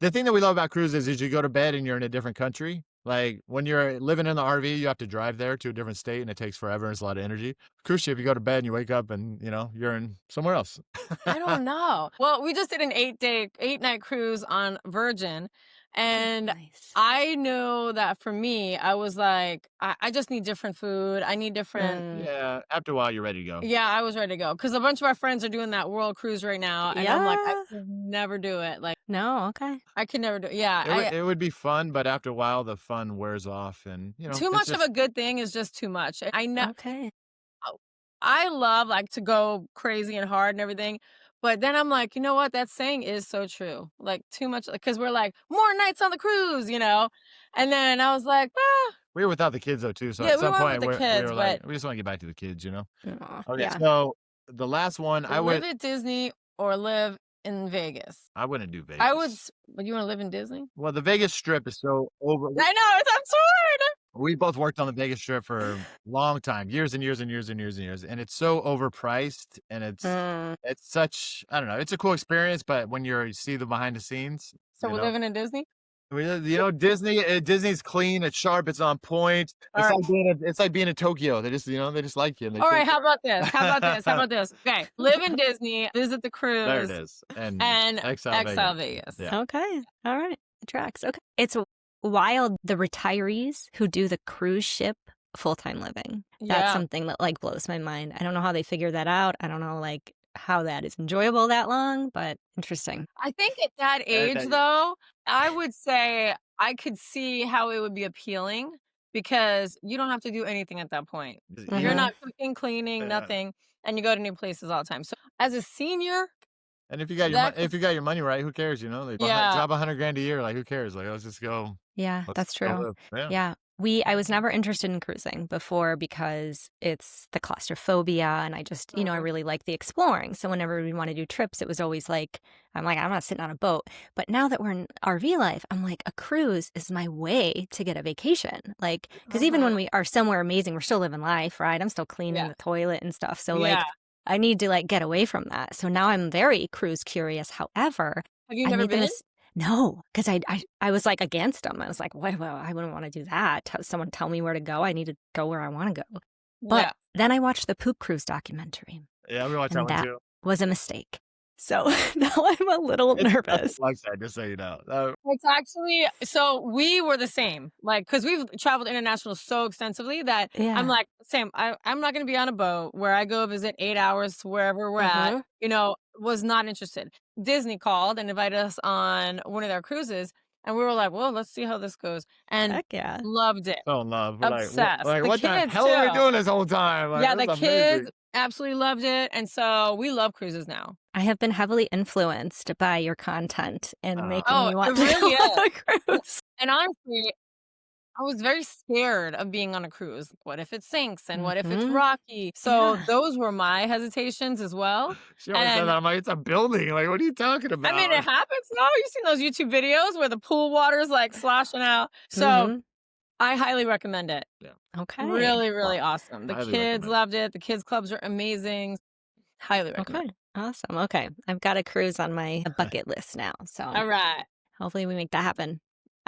The thing that we love about cruises is you go to bed and you're in a different country. Like when you're living in the RV, you have to drive there to a different state and it takes forever and it's a lot of energy. Cruise ship, you go to bed and you wake up and, you're in somewhere else. I don't know. Well, we just did an 8-night cruise on Virgin. And Nice. I know that for me, I was like, I just need different food. I need different. Yeah, after a while, you're ready to go. Yeah, I was ready to go because a bunch of our friends are doing that world cruise right now. And I'm like, I could never do it. Like, No, okay. I could never do it. Yeah. It would be fun, but after a while, the fun wears off. And, Too much of a good thing is just too much. I know. Okay. I love like to go crazy and hard and everything. But then I'm like, you know what? That saying is so true. Like too much, because we're like, more nights on the cruise, And then I was like, we were without the kids though too. So Yeah, at we some weren't point, with the we kids, were like, but- we just want to get back to the kids, Aw, Okay, yeah. so the last one, I live at Disney or live in Vegas. wouldn't do Vegas. But you want to live in Disney? Well, the Vegas Strip is so over. I know, it's absurd. We both worked on the Vegas Strip for a long time, years and years and years and years and years, and it's so overpriced, and it's such, I don't know, it's a cool experience, but when you see the behind the scenes, So we're living in Disney? Disney's clean, it's sharp, it's on point. It's like being in Tokyo. They just like you. And All right, how about this? How about this? Okay, live in Disney, visit the cruise. There it is. And Exile Vegas. Yeah. Okay. All right. It tracks. Okay. It's wild, the retirees who do the cruise ship full-time living. That's something that like blows my mind. I don't know how they figure that out. I don't know like how that is enjoyable that long, but interesting. I think at that age, though, I would say I could see how it would be appealing because you don't have to do anything at that point. You're not cooking, cleaning, nothing, and you go to new places all the time. So as a senior, and if you got your money right, who cares? Like, drop $100,000 a year. Like, who cares? Like, let's just go. Yeah, that's true. Yeah. I was never interested in cruising before because it's the claustrophobia and I just, I really like the exploring. So whenever we want to do trips, it was always like, I'm not sitting on a boat. But now that we're in RV life, I'm like, a cruise is my way to get a vacation. Like, because even when we are somewhere amazing, we're still living life, right? I'm still cleaning the toilet and stuff. So like, I need to like get away from that. So now I'm very cruise curious. However, have you never been? No, because I was like against them. I was like, well, I wouldn't want to do that. Someone tell me where to go. I need to go where I want to go. But then I watched the Poop Cruise documentary. Yeah, we watched that one too. Was a mistake. So now I'm a little nervous. Like that, just so you know. It's actually, so we were the same, like, because we've traveled international so extensively that I'm like, Sam, I'm not going to be on a boat where I go visit 8 hours to wherever we're at, was not interested. Disney called and invited us on one of their cruises. And we were like, well, let's see how this goes. And heck yeah, loved it. So in love. Obsessed. Like what the hell are we doing this whole time? Like, the kids absolutely loved it. And so we love cruises now. I have been heavily influenced by your content and making me want to really go on a cruise. And honestly, I was very scared of being on a cruise. What if it sinks? And what if it's rocky? So those were my hesitations as well. She always said that. I'm like, it's a building. Like, what are you talking about? I mean, it happens. No, you've seen those YouTube videos where the pool water's like sloshing out. So I highly recommend it. Yeah. Okay. Really, really awesome. The highly kids recommend. loved it. The kids clubs are amazing. Highly recommend. Okay. Awesome. Okay. I've got a cruise on my bucket list now. So All right. hopefully we make that happen.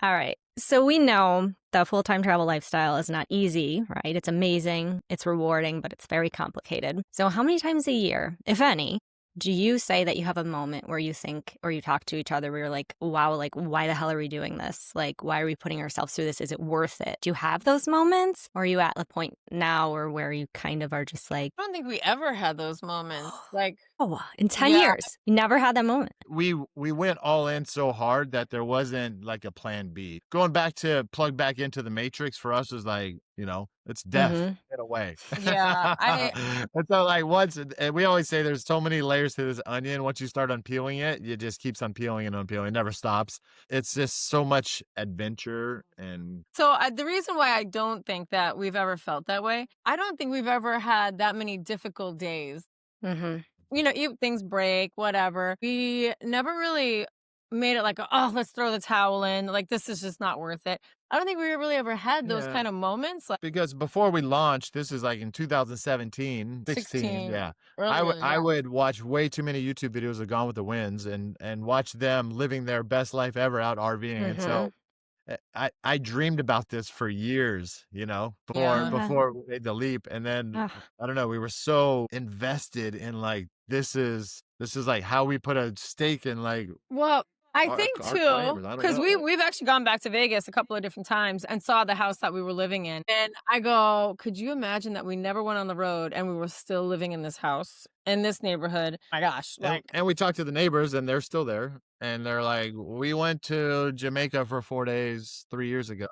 All right. So we know the full-time travel lifestyle is not easy, right? It's amazing, it's rewarding, but it's very complicated. So how many times a year, if any, do you say that you have a moment where you think or you talk to each other where you're like, wow, like, why the hell are we doing this? Like, why are we putting ourselves through this? Is it worth it? Do you have those moments? Or are you at the point now or where you kind of are just like, I don't think we ever had those moments. Like, oh, in 10 yeah, years, you never had that moment? We went all in so hard that there wasn't like a plan B. Going back to plug back into the Matrix for us was like, it's death Mm-hmm. in a way. yeah. And so like once, and we always say there's so many layers to this onion. Once you start unpeeling it, it just keeps unpeeling and unpeeling. It never stops. It's just so much adventure and So the reason why I don't think that we've ever felt that way, I don't think we've ever had that many difficult days. Mm-hmm. Things break, whatever. We never really made it like, oh, let's throw the towel in. Like, this is just not worth it. I don't think we really ever had those yeah. kind of moments. Like Because before we launched, this is like in 2017, 16, 16, yeah. earlier than I that. would watch way too many YouTube videos of Gone with the Winds and watch them living their best life ever out RVing. And so I dreamed about this for years, Yeah. before we made the leap. And then Ugh. I don't know, we were so invested in like this is like how we put a stake in like Well, I our think too, climbers. I don't because know. we've actually gone back to Vegas a couple of different times and saw the house that we were living in. And I go, could you imagine that we never went on the road and we were still living in this house, in this neighborhood? My gosh, And, like, and we talked to the neighbors and they're still there. And they're like, we went to Jamaica for 4 days 3 years ago.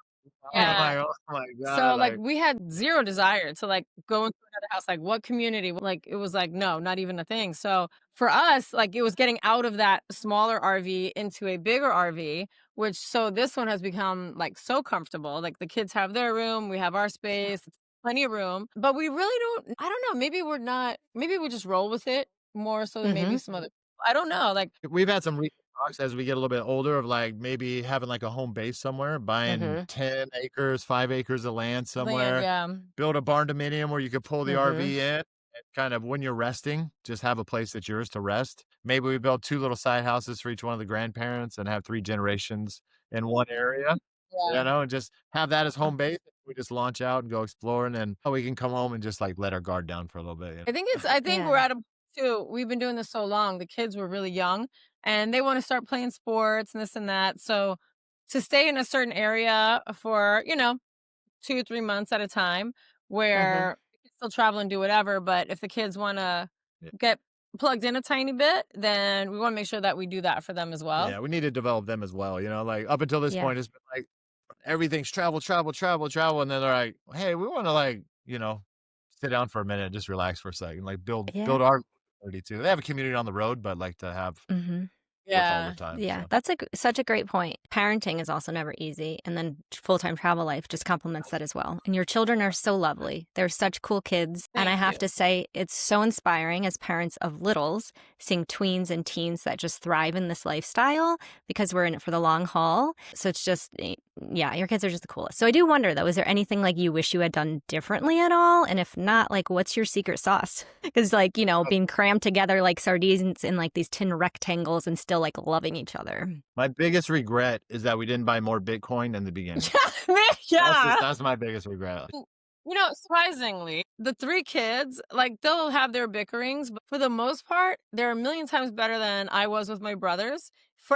I'm yeah. like, oh my So, God. like, Like, we had zero desire to, like, go into another house, like, what community? Like, it was like, no, not even a thing. So, for us, like, it was getting out of that smaller RV into a bigger RV, so this one has become, like, so comfortable. Like, the kids have their room, we have our space, it's plenty of room, but we really I don't know, maybe we just roll with it more so than maybe Mm-hmm. some other I don't know, like, we've had some recent talks as we get a little bit older of like maybe having like a home base somewhere, buying Mm-hmm. 10 acres, 5 acres of land land, somewhere, yeah. build a barn dominium where you could pull the Mm-hmm. RV in and kind of when you're resting, just have a place that's yours to rest. Maybe we build 2 little side houses for each one of the grandparents and have 3 generations in one area, Yeah. and just have that as home base. We just launch out and go exploring and we can come home and just like let our guard down for a little bit. I think we're Yeah. at a too. We've been doing this so long. The kids were really young and they want to start playing sports and this and that. So to stay in a certain area for, 2 or 3 months at a time Mm-hmm. where you can still travel and do whatever. But if the kids want to Yeah. get plugged in a tiny bit, then we want to make sure that we do that for them as well. Yeah, we need to develop them as well, like, up until this Yeah. point, it's been like, everything's travel, travel, travel, travel, and then they're like, "Hey, we wanna, like, sit down for a minute and just relax for a second, like, Yeah. build our community too." They have a community on the road, but like to have Mm-hmm. with all the Yeah. time, Yeah, so. that's such a great point. Parenting is also never easy, and then full-time travel life just complements that as well. And your children are so lovely. They're such cool kids, and I Thank have you. to say it's so inspiring as parents of littles, seeing tweens and teens that just thrive in this lifestyle because we're in it for the long haul. So it's just yeah, your kids are just the coolest. So I do wonder though, is there anything like you wish you had done differently at all? And if not, like what's your secret sauce? Because like, being crammed together like sardines in like these tin rectangles and still like loving each other. My biggest regret is that we didn't buy more Bitcoin in the beginning. Yeah. That's my biggest regret. Surprisingly, the 3 kids, like, they'll have their bickerings, but for the most part, they're a million times better than I was with my brothers.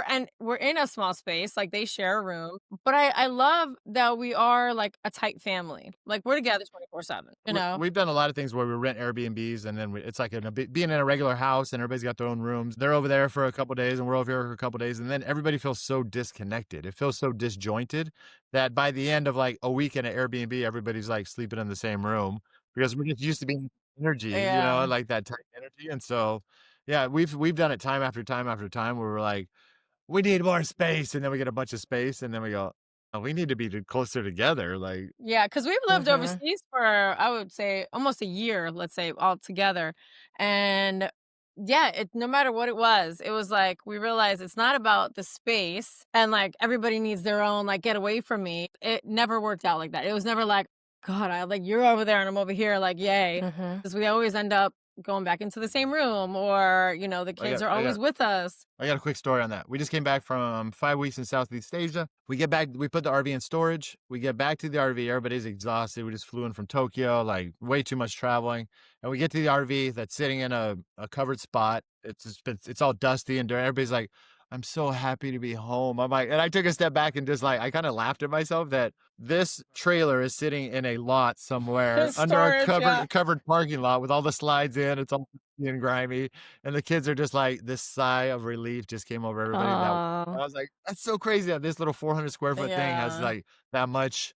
And we're in a small space, like they share a room. But I love that we are like a tight family. Like we're together 24/7, We've done a lot of things where we rent Airbnbs and then it's like being in a regular house and everybody's got their own rooms. They're over there for a couple days and we're over here for a couple days. And then everybody feels so disconnected. It feels so disjointed that by the end of like a week in an Airbnb, everybody's like sleeping in the same room because we're just used to being energy, Yeah. like that tight energy. And so, yeah, we've done it time after time after time where we're like, we need more space. And then we get a bunch of space and then we go, oh, we need to be closer together. Like, Yeah, because we've lived Mm-hmm. overseas for, I would say, almost a year, let's say, all together. And yeah, no matter what it was like we realized it's not about the space and like everybody needs their own, like, get away from me. It never worked out like that. It was never like, God, I like you're over there and I'm over here, like, yay. Mm-hmm. Because we always end up going back into the same room, or, the I kids got are I always got with us. I got a quick story on that. We just came back from 5 weeks in Southeast Asia. We get back, we put the RV in storage. We get back to the RV. Everybody's exhausted. We just flew in from Tokyo, like way too much traveling. And we get to the RV that's sitting in a covered spot. It's all dusty and dirty. Everybody's like, I'm so happy to be home. I'm like, and I took a step back and just like, I kind of laughed at myself that this trailer is sitting in a lot somewhere under a Storage, yeah. covered parking lot with all the slides in. It's all and grimy. And the kids are just like, this sigh of relief just came over everybody. That Oh, I was like, that's so crazy that this little 400 square foot thing has Yeah. like that much,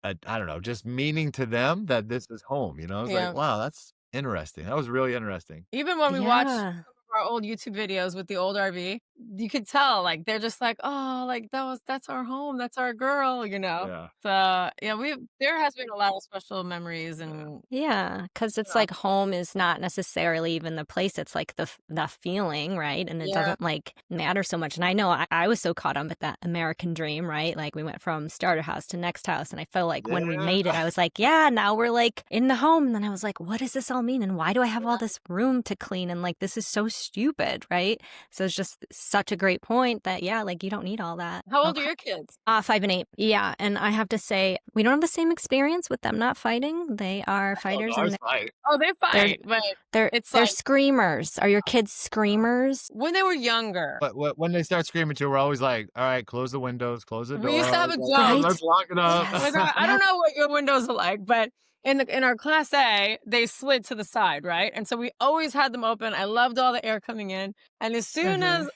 I don't know, just meaning to them that this is home. It's like, Yeah. wow, that's interesting. That was really interesting. Even when we watch some yeah. of our old YouTube videos with the old RV, you could tell, like, they're just like, "Oh, like, that's our home, that's our girl," you know? Yeah. So, yeah, there has been a lot of special memories Yeah. and, Yeah, because you it's know like home is not necessarily even the place. It's like the feeling, right? And it Yeah. doesn't like matter so much. And I know I was so caught up with that American dream, right? Like we went from starter house to next house, and I felt like when we made it, Yeah. I was like, yeah, now we're like in the home. And then I was like, what does this all mean? And why do I have all this room to clean? And like this is so stupid, right? So it's just such a great point that yeah, like you don't need all that. How old are Okay. your kids? 5 and 8. Yeah, and I have to say we don't have the same experience with them not fighting. They are Oh, no, fighters I and was fine. Oh, they they're fight, but they're it's they're like screamers. Are your kids screamers? when they were younger, But when they start screaming too, we're always like, all right, close the windows, close the we used to have doors. a Like, come on, joke. Right? let's lock it up. Yes. I don't Yep. know what your windows are like, but in our class A, they slid to the side, right? And so we always had them open. I loved all the air coming in. And as soon Mhm. as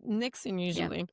Nixon Yep. usually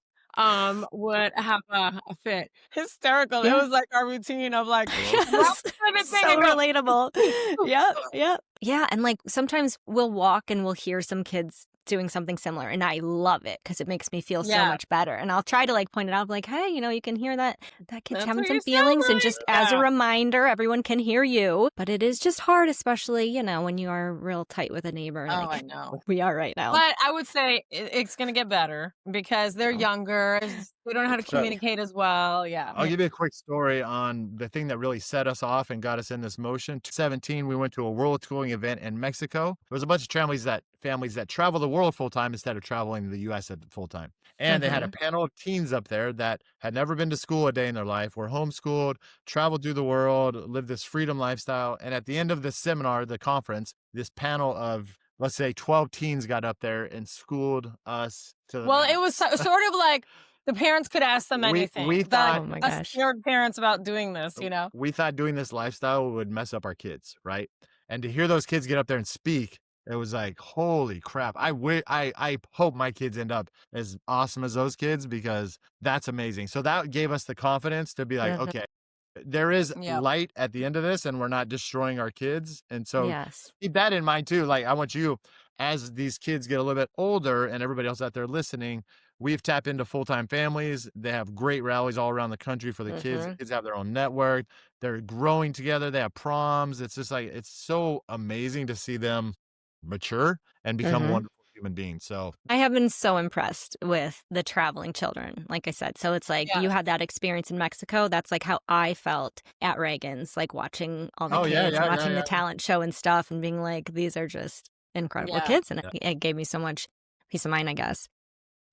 would have a fit, hysterical. It Yeah. was like our routine of like Hello? run Yes. to the thing So and go, relatable. "Ooh, ooh, Yep. ooh." Yep. Yeah, and like sometimes we'll walk and we'll hear some kids doing something similar and I love it because it makes me feel so Yeah, much better. And I'll try to like point it out like, hey, you can hear that kid's that's having what you some sound feelings and like. just as a Yeah. reminder, everyone can hear you. But it is just hard, especially, when you are real tight with a neighbor Oh, I like know. we are right now. But I would say it's gonna get better because they're So younger. They don't know how to So communicate as well. Yeah. I'll give you a quick story on the thing that really set us off and got us in this motion. 17, we went to a world touring event in Mexico. There was a bunch of families that travel the world full time instead of traveling to the US at full time. And they had a mhm. panel of teens up there that had never been to school a day in their life, were homeschooled, traveled through the world, lived this freedom lifestyle. And at the end of the seminar, the conference, this panel of let's say 12 teens got up there and schooled us to the Well, it was max. sort of like the parents could ask them We anything. That thought Oh my us gosh. scared parents about doing this. we thought doing this lifestyle would mess up our kids, right? And to hear those kids get up there and speak, it was like, holy crap. I hope my kids end up as awesome as those kids because that's amazing. So that gave us the confidence to be like, Mhm. okay, there is Yep. light at the end of this and we're not destroying our kids. And so Yes. keep that in mind too. Like I want you, as these kids get a little bit older and everybody else out there listening, we've tapped into full-time families. They have great rallies all around the country for the kids. The Mhm. kids have their own network. They're growing together. They have proms. It's just like it's so amazing to see them mature and become Mhm. wonderful human beings. So I have been so impressed with the traveling children, like I said. So it's like you Yes. had that experience in Mexico. That's like how I felt at Reagan's, like watching all the oh yeah, kids and yeah, yeah, watching the yeah. talent show and stuff and being like, these are just incredible Yeah. kids. And Yeah. it gave me so much peace of mind, I guess.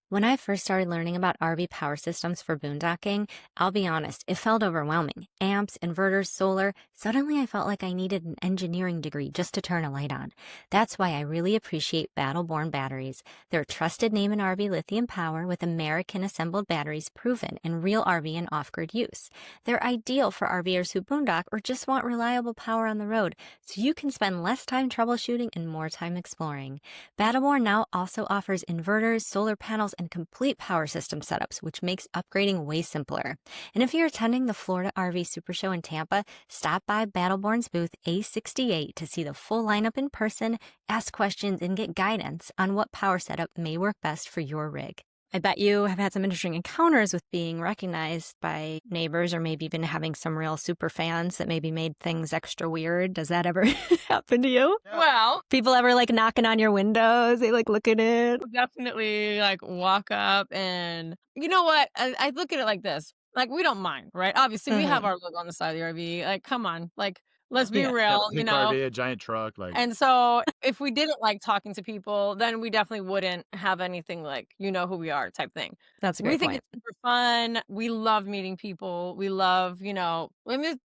When I first started learning about RV power systems for boondocking, I'll be honest, it felt overwhelming. Amps, inverters, solar, suddenly I felt like I needed an engineering degree just to turn a light on. That's why I really appreciate Battleborn batteries. They're a trusted name in RV lithium power with American-assembled batteries proven in real RV and off-grid use. They're ideal for RVers who boondock or just want reliable power on the road, so you can spend less time troubleshooting and more time exploring. Battleborn now also offers inverters, solar panels, and complete power system setups, which makes upgrading way simpler. And if you're attending the Florida RV Super Show in Tampa, stop by Battleborn's booth A68 to see the full lineup in person, ask questions, and get guidance on what power setup may work best for your rig. I bet you have had some interesting encounters with being recognized by neighbors or maybe even having some real super fans that maybe made things extra weird. Does that ever happen to you? Yeah. Well, People ever like knocking on your windows? They like look at it. definitely like walk up and you know what? I look at it like this. Like we don't mind, right? Obviously, we have Mhm. our logo on the side of the RV. Like, come on, like Let's be Yeah. real, Big RV, a giant truck, like. And so if we didn't like talking to people, then we definitely wouldn't have anything like, you know who we are type thing. That's a We great think point. it's super fun. We love meeting people. We love, I mean,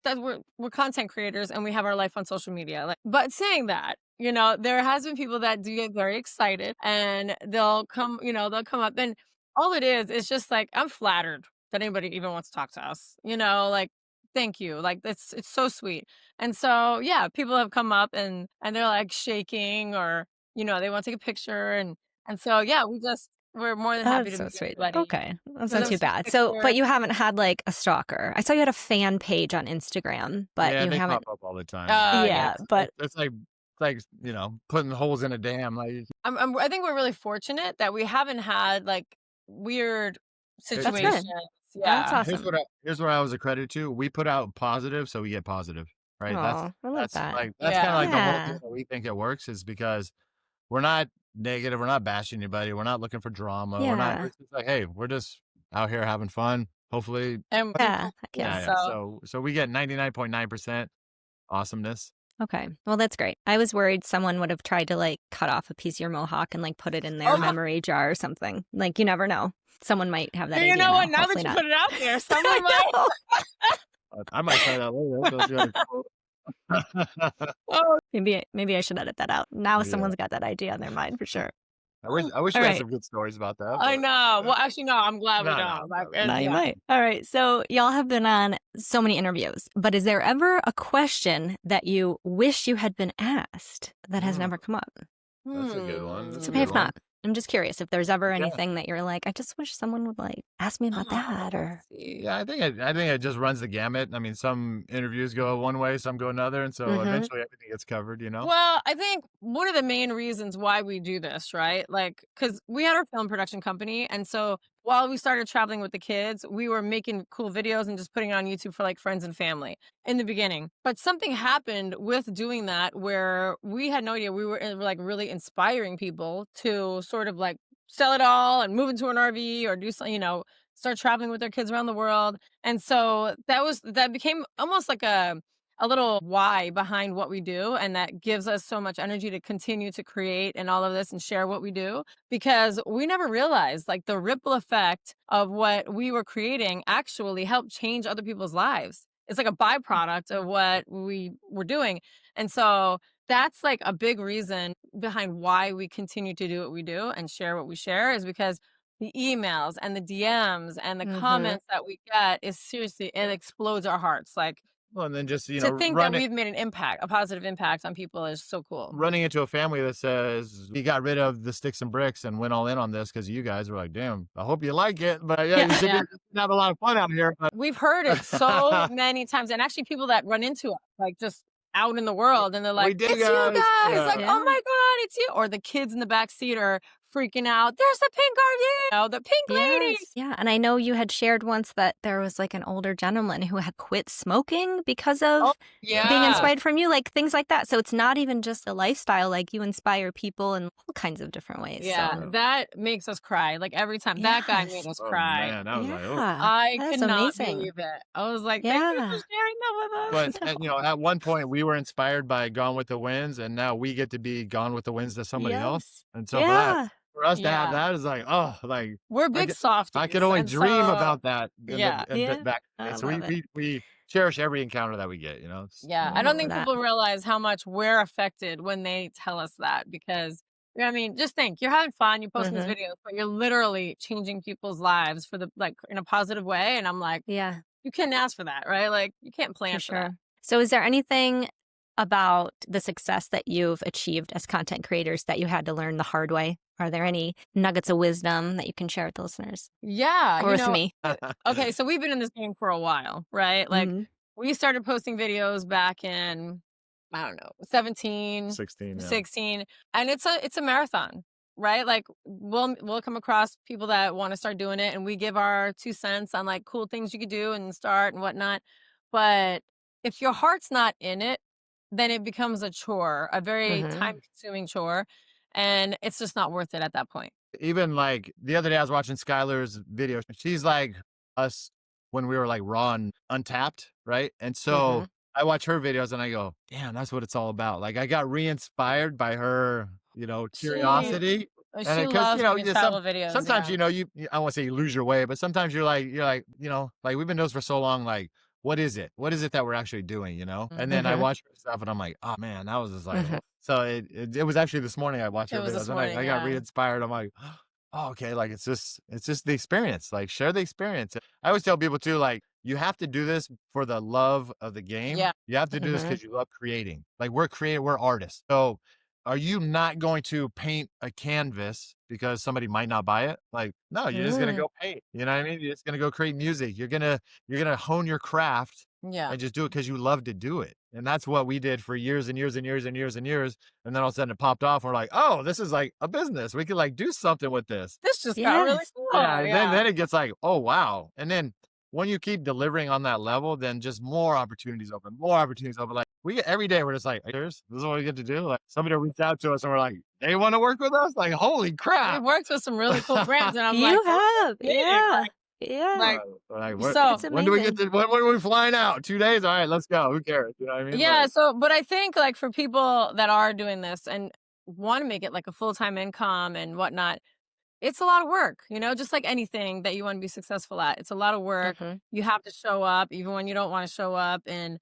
we're content creators and we have our life on social media. Like, but saying that, there has been people that do get very excited and they'll come, they'll come up and all it is just like, I'm flattered that anybody even wants to talk to us, like, thank you. Like, it's so sweet. And so, yeah, people have come up and they're like shaking or, they want to take a picture and so, yeah, we're more than happy That's to so meet sweet. everybody. Okay. That's Send not them too some bad. So, but pictures. you haven't had like a stalker. I saw you had a fan page on Instagram, but Yeah, you they haven't. pop up all the time. Yeah, but It's like putting holes in a dam. Like I think we're really fortunate that we haven't had like weird that's situations. good. That's Yeah. awesome. Here's what I was accredited to. We put out positive, so we get positive. Right. Oh, I love that. That's kind of like the whole Yeah. thing that we think it works is because we're not negative. We're not bashing anybody. We're not looking for drama. Yeah. We're just like, hey, we're just out here having fun. Hopefully, And Yeah. Heck yeah. yes. Yeah. so So we get 99.9% awesomeness. Okay. Well, that's great. I was worried someone would have tried to like cut off a piece of your mohawk and like put it in their Oh, memory jar or something. Like you never know. Someone might have that you idea know what? now. Now Hopefully that you not. put it out there, someone might. know. I might try that later. That feels really cool. Oh, Maybe I should edit that out. Now Yeah. someone's got that idea on their mind for sure. I wish All we had right. some good stories about that. I but- know. Well, actually, no. I'm glad we No, don't. no, Like, no. Now you yeah. might. All right. So y'all have been on so many interviews, but is there ever a question that you wish you had been asked that has never come up? That's a good one. That's It's a okay good if one. not. I'm just curious if there's ever Yeah. anything that you're like, I just wish someone would like ask me about that or. Yeah, I think it just runs the gamut. I mean, some interviews go one way, some go another, and so Mhm. eventually everything gets covered. Well, I think one of the main reasons why we do this, right? Like, because we had our film production company. And so while we started traveling with the kids, we were making cool videos and just putting it on YouTube for like friends and family in the beginning. But something happened with doing that where we had no idea we were like really inspiring people to sort of like sell it all and move into an RV or do something, start traveling with their kids around the world. And so that became almost like a little why behind what we do. And that gives us so much energy to continue to create and all of this and share what we do because we never realized like the ripple effect of what we were creating actually helped change other people's lives. It's like a byproduct of what we were doing. And so that's like a big reason behind why we continue to do what we do and share what we share is because the emails and the DMs and the Mhm. comments that we get is seriously, it explodes our hearts. Like, Well, and then just to think that we've made an impact, a positive impact on people is so cool. running into a family that says we got rid of the sticks and bricks and went all in on this because you guys were like, damn, I hope you like it, but yeah, you should Yeah. have a lot of fun out here. But We've heard it so many times, and actually people that run into us, like just out in the world, and they're like, did, "It's you guys." guys!" Yeah. Like, "Oh my god, it's you!" Or the kids in the back seat are freaking out. There's the pink RV, the pink lady. Yes. Yeah. And I know you had shared once that there was like an older gentleman who had quit smoking because of Oh, being yeah. inspired from you, like things like that. So it's not even just a lifestyle, like you inspire people in all kinds of different ways. Yeah, So. that makes us cry. Like every time that guy Yes. made us Oh cry. man, I was like, oh. Yeah. I That's could not amazing. believe it. I was like, "Thank you for Yeah. sharing that with us." But at one point we were inspired by Gone with the Winds, and now we get to be Gone with the Winds to somebody else. Yes. And so Yeah. for us to have Yeah. that is like, oh, like We're I big could- softies. I could only and dream so- about that. Yeah. Back. I So love it. we cherish every encounter that we get. It's- Yeah, I I don't love think that. people realize how much we're affected when they tell us that because I mean, just think you're having fun, you're posting Mhm. these videos, but you're literally changing people's lives for the like in a positive way. And I'm like, Yeah. you can't ask for that, right? Like you can't plan For for that. sure. So, is there anything about the success that you've achieved as content creators that you had to learn the hard way? Are there any nuggets of wisdom that you can share with the listeners Yeah, or with me? Okay, so we've been in this game for a while, right? Like Mhm. we started posting videos back in I don't know, 17, 16. Yeah. 16, and it's a marathon, right? Like we'll come across people that want to start doing it and we give our 2 cents on like cool things you could do and start and whatnot. But if your heart's not in it, then it becomes a chore, a very Mhm. time consuming chore, and it's just not worth it at that point. Even like the other day, I was watching Skylar's video. She's like us when we were like raw and untapped, right? And so I watch her videos and I go, damn, that's what it's all about. Like I got re-inspired by her, She curiosity. And she because, loves making travel videos. sometimes, Yeah. I won't say you lose your way, but sometimes you're like, like we've been doing this for so long. Like, what is it? What is it that we're actually doing? And then I Mhm. watch her stuff and I'm like, oh man, that was just like, Mhm. so it was actually this morning I watched It her was videos this and morning. I got Yeah. re-inspired. I'm like, oh, okay. Like it's just the experience. Like share the experience. I always tell people too, like, you have to do this for the love of the game. Yeah. You have to do this Mhm. because you love creating. Like we're artists. So are you not going to paint a canvas because somebody might not buy it? Like, no, you're just gonna Mm. go paint. You know what I mean? You're just gonna go create music. You're gonna hone your craft Yeah. and just do it because you love to do it. And that's what we did for years and years and years and years and years. And then all of a sudden it popped off. And we're like, oh, this is like a business. We could like do something with this. This just got really Yes. cool. Yeah, and then Yeah. then it gets like, oh wow. And then when you keep delivering on that level, then just more opportunities open, more opportunities open. Like we get every day, we're just like, this is what we get to do. Like somebody will reach out to us and we're like, they want to work with us? Like, holy We've crap. worked with some really cool brands, and I'm like, You have. big, Yeah. Yeah. like, Like, so It's when do we get amazing. to when are we flying out? 2 days? All right, let's go. Who cares? You know what I mean? yeah. Like, So, but I think like for people that are doing this and want to make it like a full-time income and whatnot, it's a lot of work, just like anything that you want to be successful at. It's a lot of work. Mhm. You have to show up even when you don't want to show up, and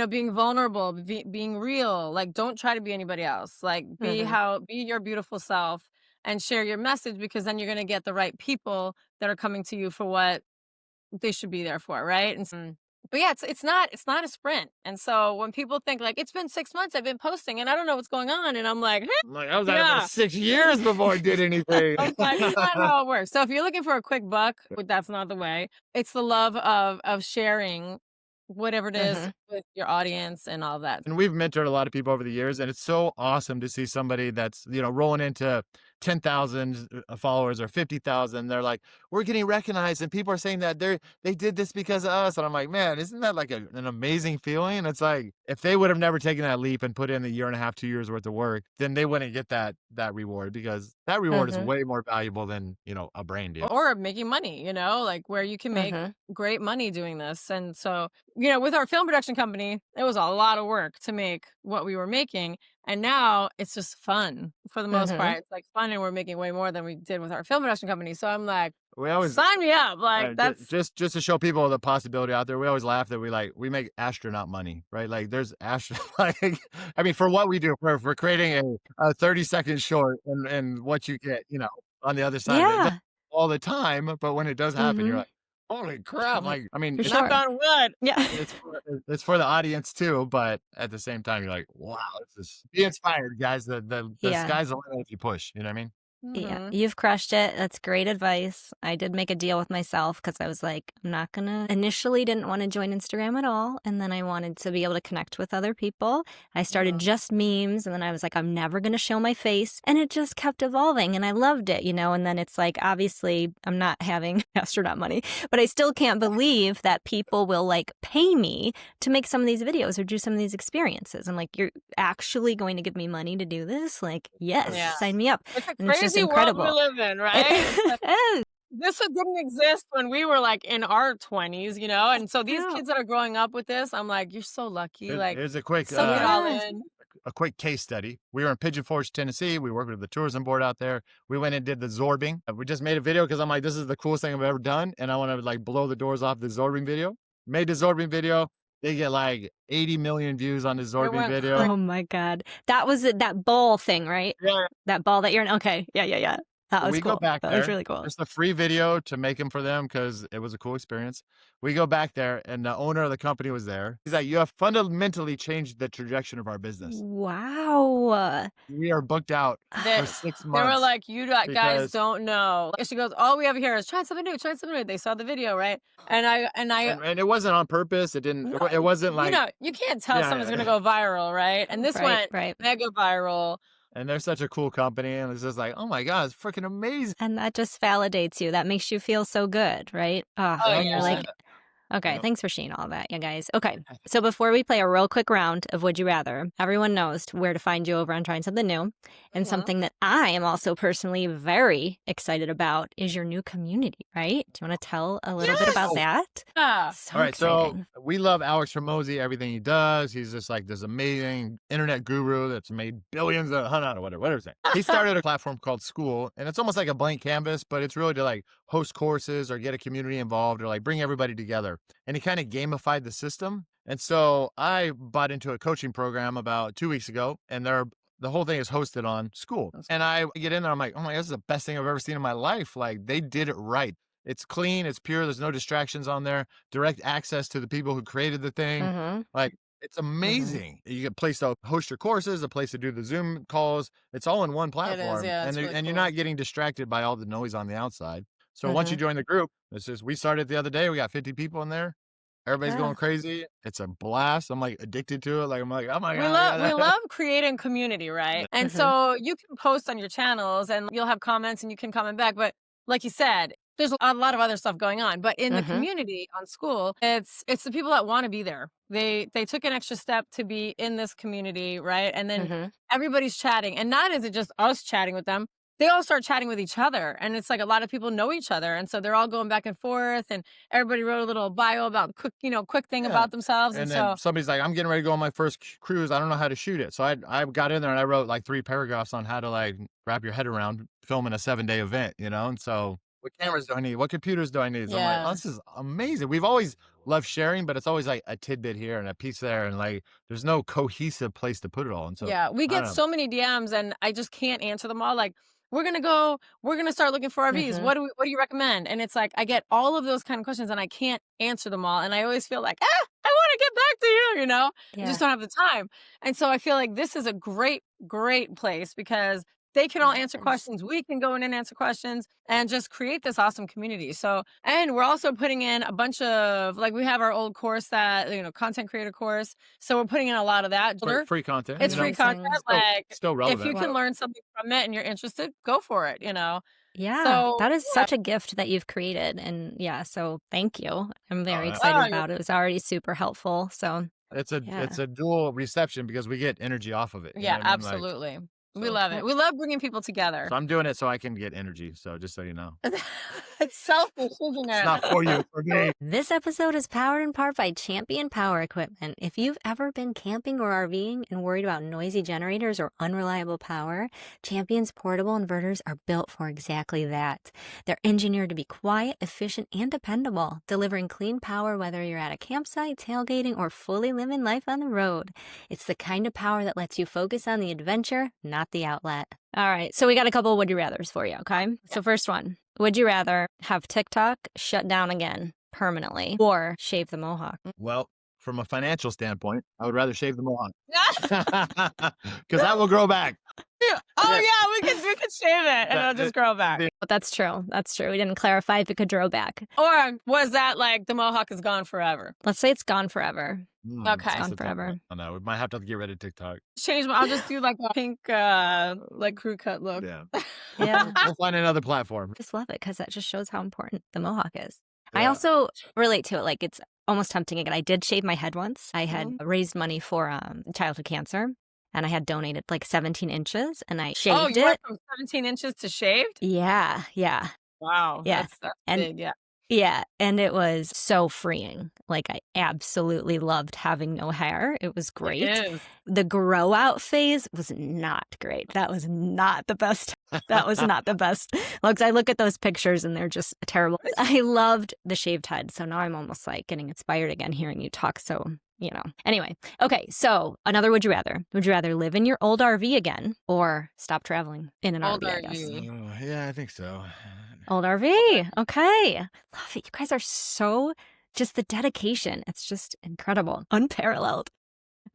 being vulnerable, being real. Like, don't try to be anybody else. Like, Mhm. be your beautiful self and share your message, because then you're going to get the right people that are coming to you for what they should be there for, right? But yeah, it's not a sprint. And so when people think like it's been 6 months I've been posting and I don't know what's going on, and I'm like, I'm like, I was at it for yeah. 6 years before I did anything. I was like, it's not how it works. So if you're looking for a quick buck, that's not the way. It's the love of sharing whatever it is Mhm. with your audience and all that. And we've mentored a lot of people over the years, and it's so awesome to see somebody that's, rolling into 10,000 followers or 50,000. They're like, we're getting recognized, and people are saying that they did this because of us. And I'm like, man, isn't that like an amazing feeling? It's like if they would have never taken that leap and put in the year and a half, 2 years worth of work, then they wouldn't get that reward, because that reward is Mhm. way more valuable than a brand deal. Or making money, like where you can make Mhm. great money doing this. And so, with our film production company, it was a lot of work to make what we were making. And now it's just fun for the most Mhm. part. It's like fun, and we're making way more than we did with our film production company. So I'm like, We always sign me up. Like, that's just to show people the possibility out there. We always laugh that we make astronaut money, right? Like there's like I mean, for what we do, for creating a 30-second short and what you get, on the other side of it. It doesn't Yeah. all the time, but when it does happen, you're Mhm. like, holy crap! Like I mean, For knock sure. on wood. Yeah. it's for the audience too, but at the same time, you're like, wow, this is be inspired, guys. The Yeah. sky's the limit if you push. You know what I mean? Yeah, Hmm. you've crushed it. That's great advice. I did make a deal with myself because I was like, I'm not gonna initially didn't want to join Instagram at all. And then I wanted to be able to connect with other people. I started just memes, and then I was like, I'm never gonna show my face. And it just kept evolving, and I loved it, And then it's like, obviously, I'm not having astronaut money, but I still can't believe that people will like pay me to make some of these videos or do some of these experiences. I'm like, you're actually going to give me money to do this? Like, yes, Yeah. sign me up. It's a And it's just crazy world we incredible. live in, right? It's like, this didn't exist when we were like in our 20s, And so these know. kids that are growing up with this, I'm like, you're so lucky. Like, Here's a quick soak it all Yes. in. a quick case study. We were in Pigeon Forge, Tennessee. We worked with the tourism board out there. We went and did the zorbing. We just made a video because I'm like, this is the coolest thing I've ever done, and I want to like blow the doors off the zorbing video. Made the zorbing video. They get like 80 million views on the zorbing went video. crazy. Oh my God. That was it, that ball thing, right? Yeah. That ball that you're in. Okay. Yeah, yeah, yeah. That was We go cool. back That was there. really cool. Just a free video to make them for them because it was a cool experience. We go back there, and the owner of the company was there. He's like, you have fundamentally changed the trajectory of our business. Wow. We are booked out They, for 6 they were months like, you guys because don't know. And she goes, all we have here is try something new, try something new. They saw the video, right? And I, and it wasn't on purpose. It didn't. no, It wasn't like you can't tell yeah. someone's going to go viral, right? And this went Right. mega viral. And they're such a cool company, and it's just like, oh my god, it's freaking amazing. And that just validates you. That makes you feel so good, right? Oh, And you're yeah. like, Okay, Yep. thanks for sharing all that, you guys. Okay, so before we play a real quick round of Would You Rather, everyone knows where to find you over on Trying Something New. And something that I am also personally very excited about is your new community, right? Do you want to tell a little bit about that? Yeah. So All right, exciting. so we love Alex Hormozy, everything he does. He's just like this amazing internet guru that's made billions of, whatever he's saying. He started a platform called School, and it's almost like a blank canvas, but it's really to like host courses or get a community involved or like bring everybody together. And he kind of gamified the system. And so I bought into a coaching program about 2 weeks ago, and the whole thing is hosted on School. And I get in there, I'm like, oh my God, this is the best thing I've ever seen in my life. Like they did it right. It's clean, it's pure, there's no distractions on there, direct access to the people who created the thing. Mm-hmm. Like, it's amazing. You get a place to host your courses, a place to do the Zoom calls. It's all in one platform. yeah, it's and really and you're cool. not getting distracted by all the noise on the outside. So once you Mm-hmm. join the group, we started the other day, we got 50 people in there. Everybody's Yeah. going crazy. It's a blast. I'm like addicted to it. Like I'm like, oh my We God. love creating community, right? And Mhm. so you can post on your channels and you'll have comments and you can comment back. But like you said, there's a lot of other stuff going on. But in the Mhm. community on School, it's the people that want to be there. They took an extra step to be in this community, right? And then Mhm. everybody's chatting. And not is it just us chatting with them. They all start chatting with each other. And it's like a lot of people know each other. And so they're all going back and forth. And everybody wrote a little bio about quick thing Yeah. about themselves. And And then so somebody's like, I'm getting ready to go on my first cruise. I don't know how to shoot it. So I got in there and I wrote like 3 paragraphs on how to like wrap your head around filming a 7-day event, And so what cameras do I need? What computers do I need? So I'm like, oh, Yeah. this is amazing. We've always loved sharing, but it's always like a tidbit here and a piece there. And like, there's no cohesive place to put it all. And so Yeah, we I don't get know. so many DMs and I just can't answer them all. Like, we're gonna start looking for RVs. Mhm. What do you recommend? And it's like I get all of those kind of questions and I can't answer them all. And I always feel like, I want to get back to you, I Yeah. just don't have the time. And so I feel like this is a great, great place because they can all answer Yes. questions. We can go in and answer questions and just create this awesome community. So, and we're also putting in a bunch of like we have our old course that, content creator course. So we're putting in a lot of that. Free content. It's free content. Amazing. Like, Still if relevant. you can learn something from it and you're interested, go for it. Yeah, So, that is yeah. such a gift that you've created. And yeah, so thank you. I'm very yeah. excited Oh, about it. It was already super helpful. So It's yeah. a dual reception because we get energy off of it. You know Yeah, what I mean? Like, absolutely. We so- love it. We love bringing people together. So I'm doing it so I can get energy. So just so you know. It's selfish, isn't It's it? not for you, for me. This episode is powered in part by Champion Power Equipment. If you've ever been camping or RVing and worried about noisy generators or unreliable power, Champion's portable inverters are built for exactly that. They're engineered to be quiet, efficient, and dependable, delivering clean power whether you're at a campsite, tailgating, or fully living life on the road. It's the kind of power that lets you focus on the adventure, not the outlet. All right, so we got a couple would you rathers for you, okay? So first one, would you rather have TikTok shut down again permanently or shave the Mohawk? Well, from a financial standpoint, I would rather shave the Mohawk because that will grow back. Oh yeah, we could shave it and it'll just grow back. But that's true. That's true. We didn't clarify if it could grow back. Or was that like the Mohawk is gone forever? Let's say it's gone forever. Okay. Gone That's a tough forever. one. I know. We might have to get rid of TikTok. I'll just do like a pink like crew cut look. Yeah. Yeah. We'll find another platform. Just love it because that just shows how important the Mohawk is. I Yeah. also relate to it. Like it's almost tempting again. I did shave my head once. I had Mhm. raised money for childhood cancer and I had donated like 17 inches and I shaved Oh, you it. went from 17 inches to shaved? Yeah. Yeah. Wow. Yeah. That's And- big, yeah. Yeah, and it was so freeing. Like I absolutely loved having no hair. It was great. It is. The grow out phase was not great. That was not the best. That was not the best. Looks. I look at those pictures and they're just terrible. I loved the shaved head. So now I'm almost like getting inspired again hearing you talk. So, Anyway. Okay. So another would you rather? Would you rather live in your old RV again or stop traveling in an Old RV, I guess? RV. Oh, yeah, I think so. Old RV. Okay. Love it. You guys are so just the dedication. It's just incredible. Unparalleled.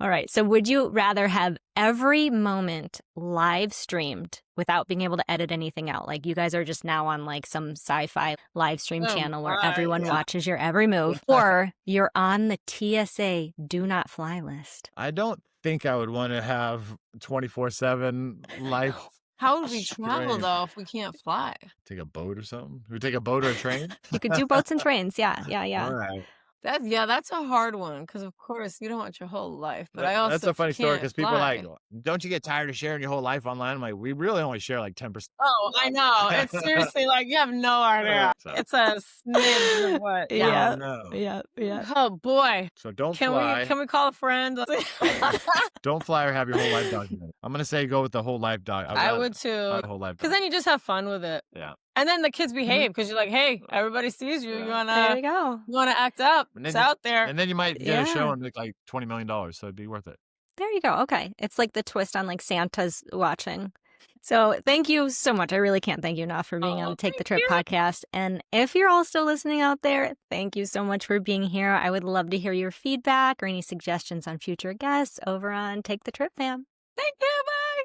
All right. So would you rather have every moment live streamed without being able to edit anything out? Like you guys are just now on like some sci-fi live stream Oh channel where my, everyone yeah. watches your every move, or you're on the TSA do not fly list. I don't think I would want to have 24/7 life. How would we travel Stream. though if we can't fly? Take a boat or something? We take a boat or a train? You could do boats and trains. Yeah. All right. That's a hard one because of course you don't want your whole life. But I also That's a funny story because because people are like, don't you get tired of sharing your whole life online? I'm like, we really only share like 10%. Oh, I know. It's seriously like you have no idea. So- It's a smidge of what. Yeah. Oh, no. Yeah. Oh boy. So don't Can fly. we call a friend? Don't fly or have your whole life documented. I'm gonna say go with the whole life doc. I would too. Whole life. Because then you just have fun with it. Yeah. And then the kids behave because you're like, hey, everybody sees you. You There you go. wanna act up. It's out there. And then you might get a show Yeah. and make like $20 million, so it'd be worth it. There you go. Okay. It's like the twist on like Santa's watching. So thank you so much. I really can't thank you enough for being on the Take the Trip podcast. And if you're all still listening out there, thank you so much for being here. I would love to hear your feedback or any suggestions on future guests over on Take the Trip fam. Thank you. Bye.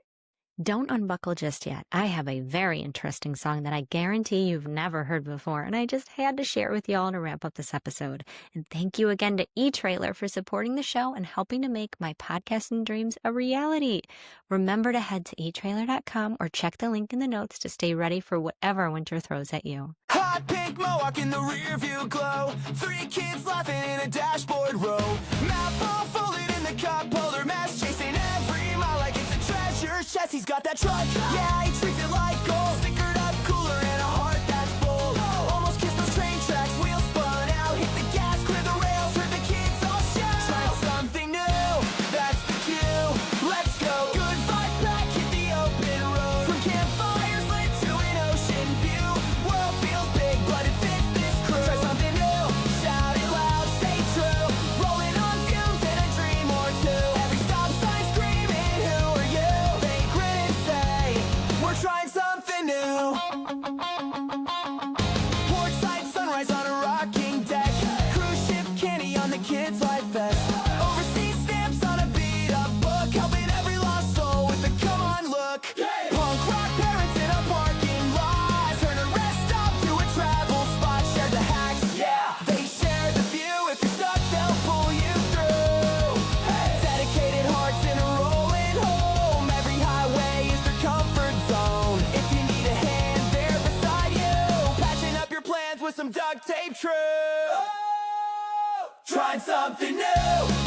Don't unbuckle just yet. I have a very interesting song that I guarantee you've never heard before, and I just had to share it with y'all to wrap up this episode. And thank you again to eTrailer for supporting the show and helping to make my podcasting dreams a reality. Remember to head to eTrailer.com or check the link in the notes to stay ready for whatever winter throws at you. Hot pink Mohawk in the rear view glow. 3 kids laughing in a dashboard row. Map all folded in the cup holder. Mess chasing every mile like it's a treasure chest. He's got that truck, yeah, he treats it like gold. Stickered up cooler and a heart that's bold. Almost kissed those train tracks, wheels spun out. Hit the gas, clear the rails, heard the kids all shout. Try something new, that's the cue. Let's go, good vibes back, hit the open road. From campfires lit to an ocean view. World feels big, but it fits this crew. Try something new, shout it loud, stay true. Rolling on fumes and a dream or two. Every stop sign screaming, who are you? They grin and say, we're trying something new. Portside sunrise on a rocking deck. Cruise ship candy on the kids' life vest. Overseas stamps on a beat up book. Helping every lost soul with a come on look. Punk rock parents in a parking lot. Turn a rest stop to a travel spot. Share the hacks, yeah. They share the view. If you're stuck, they'll pull you through. Dedicated hearts in a rolling home. Every highway is their comfort zone. If you need a hand, they're beside you. Patching up your plans with some duct tape true. Trying something new.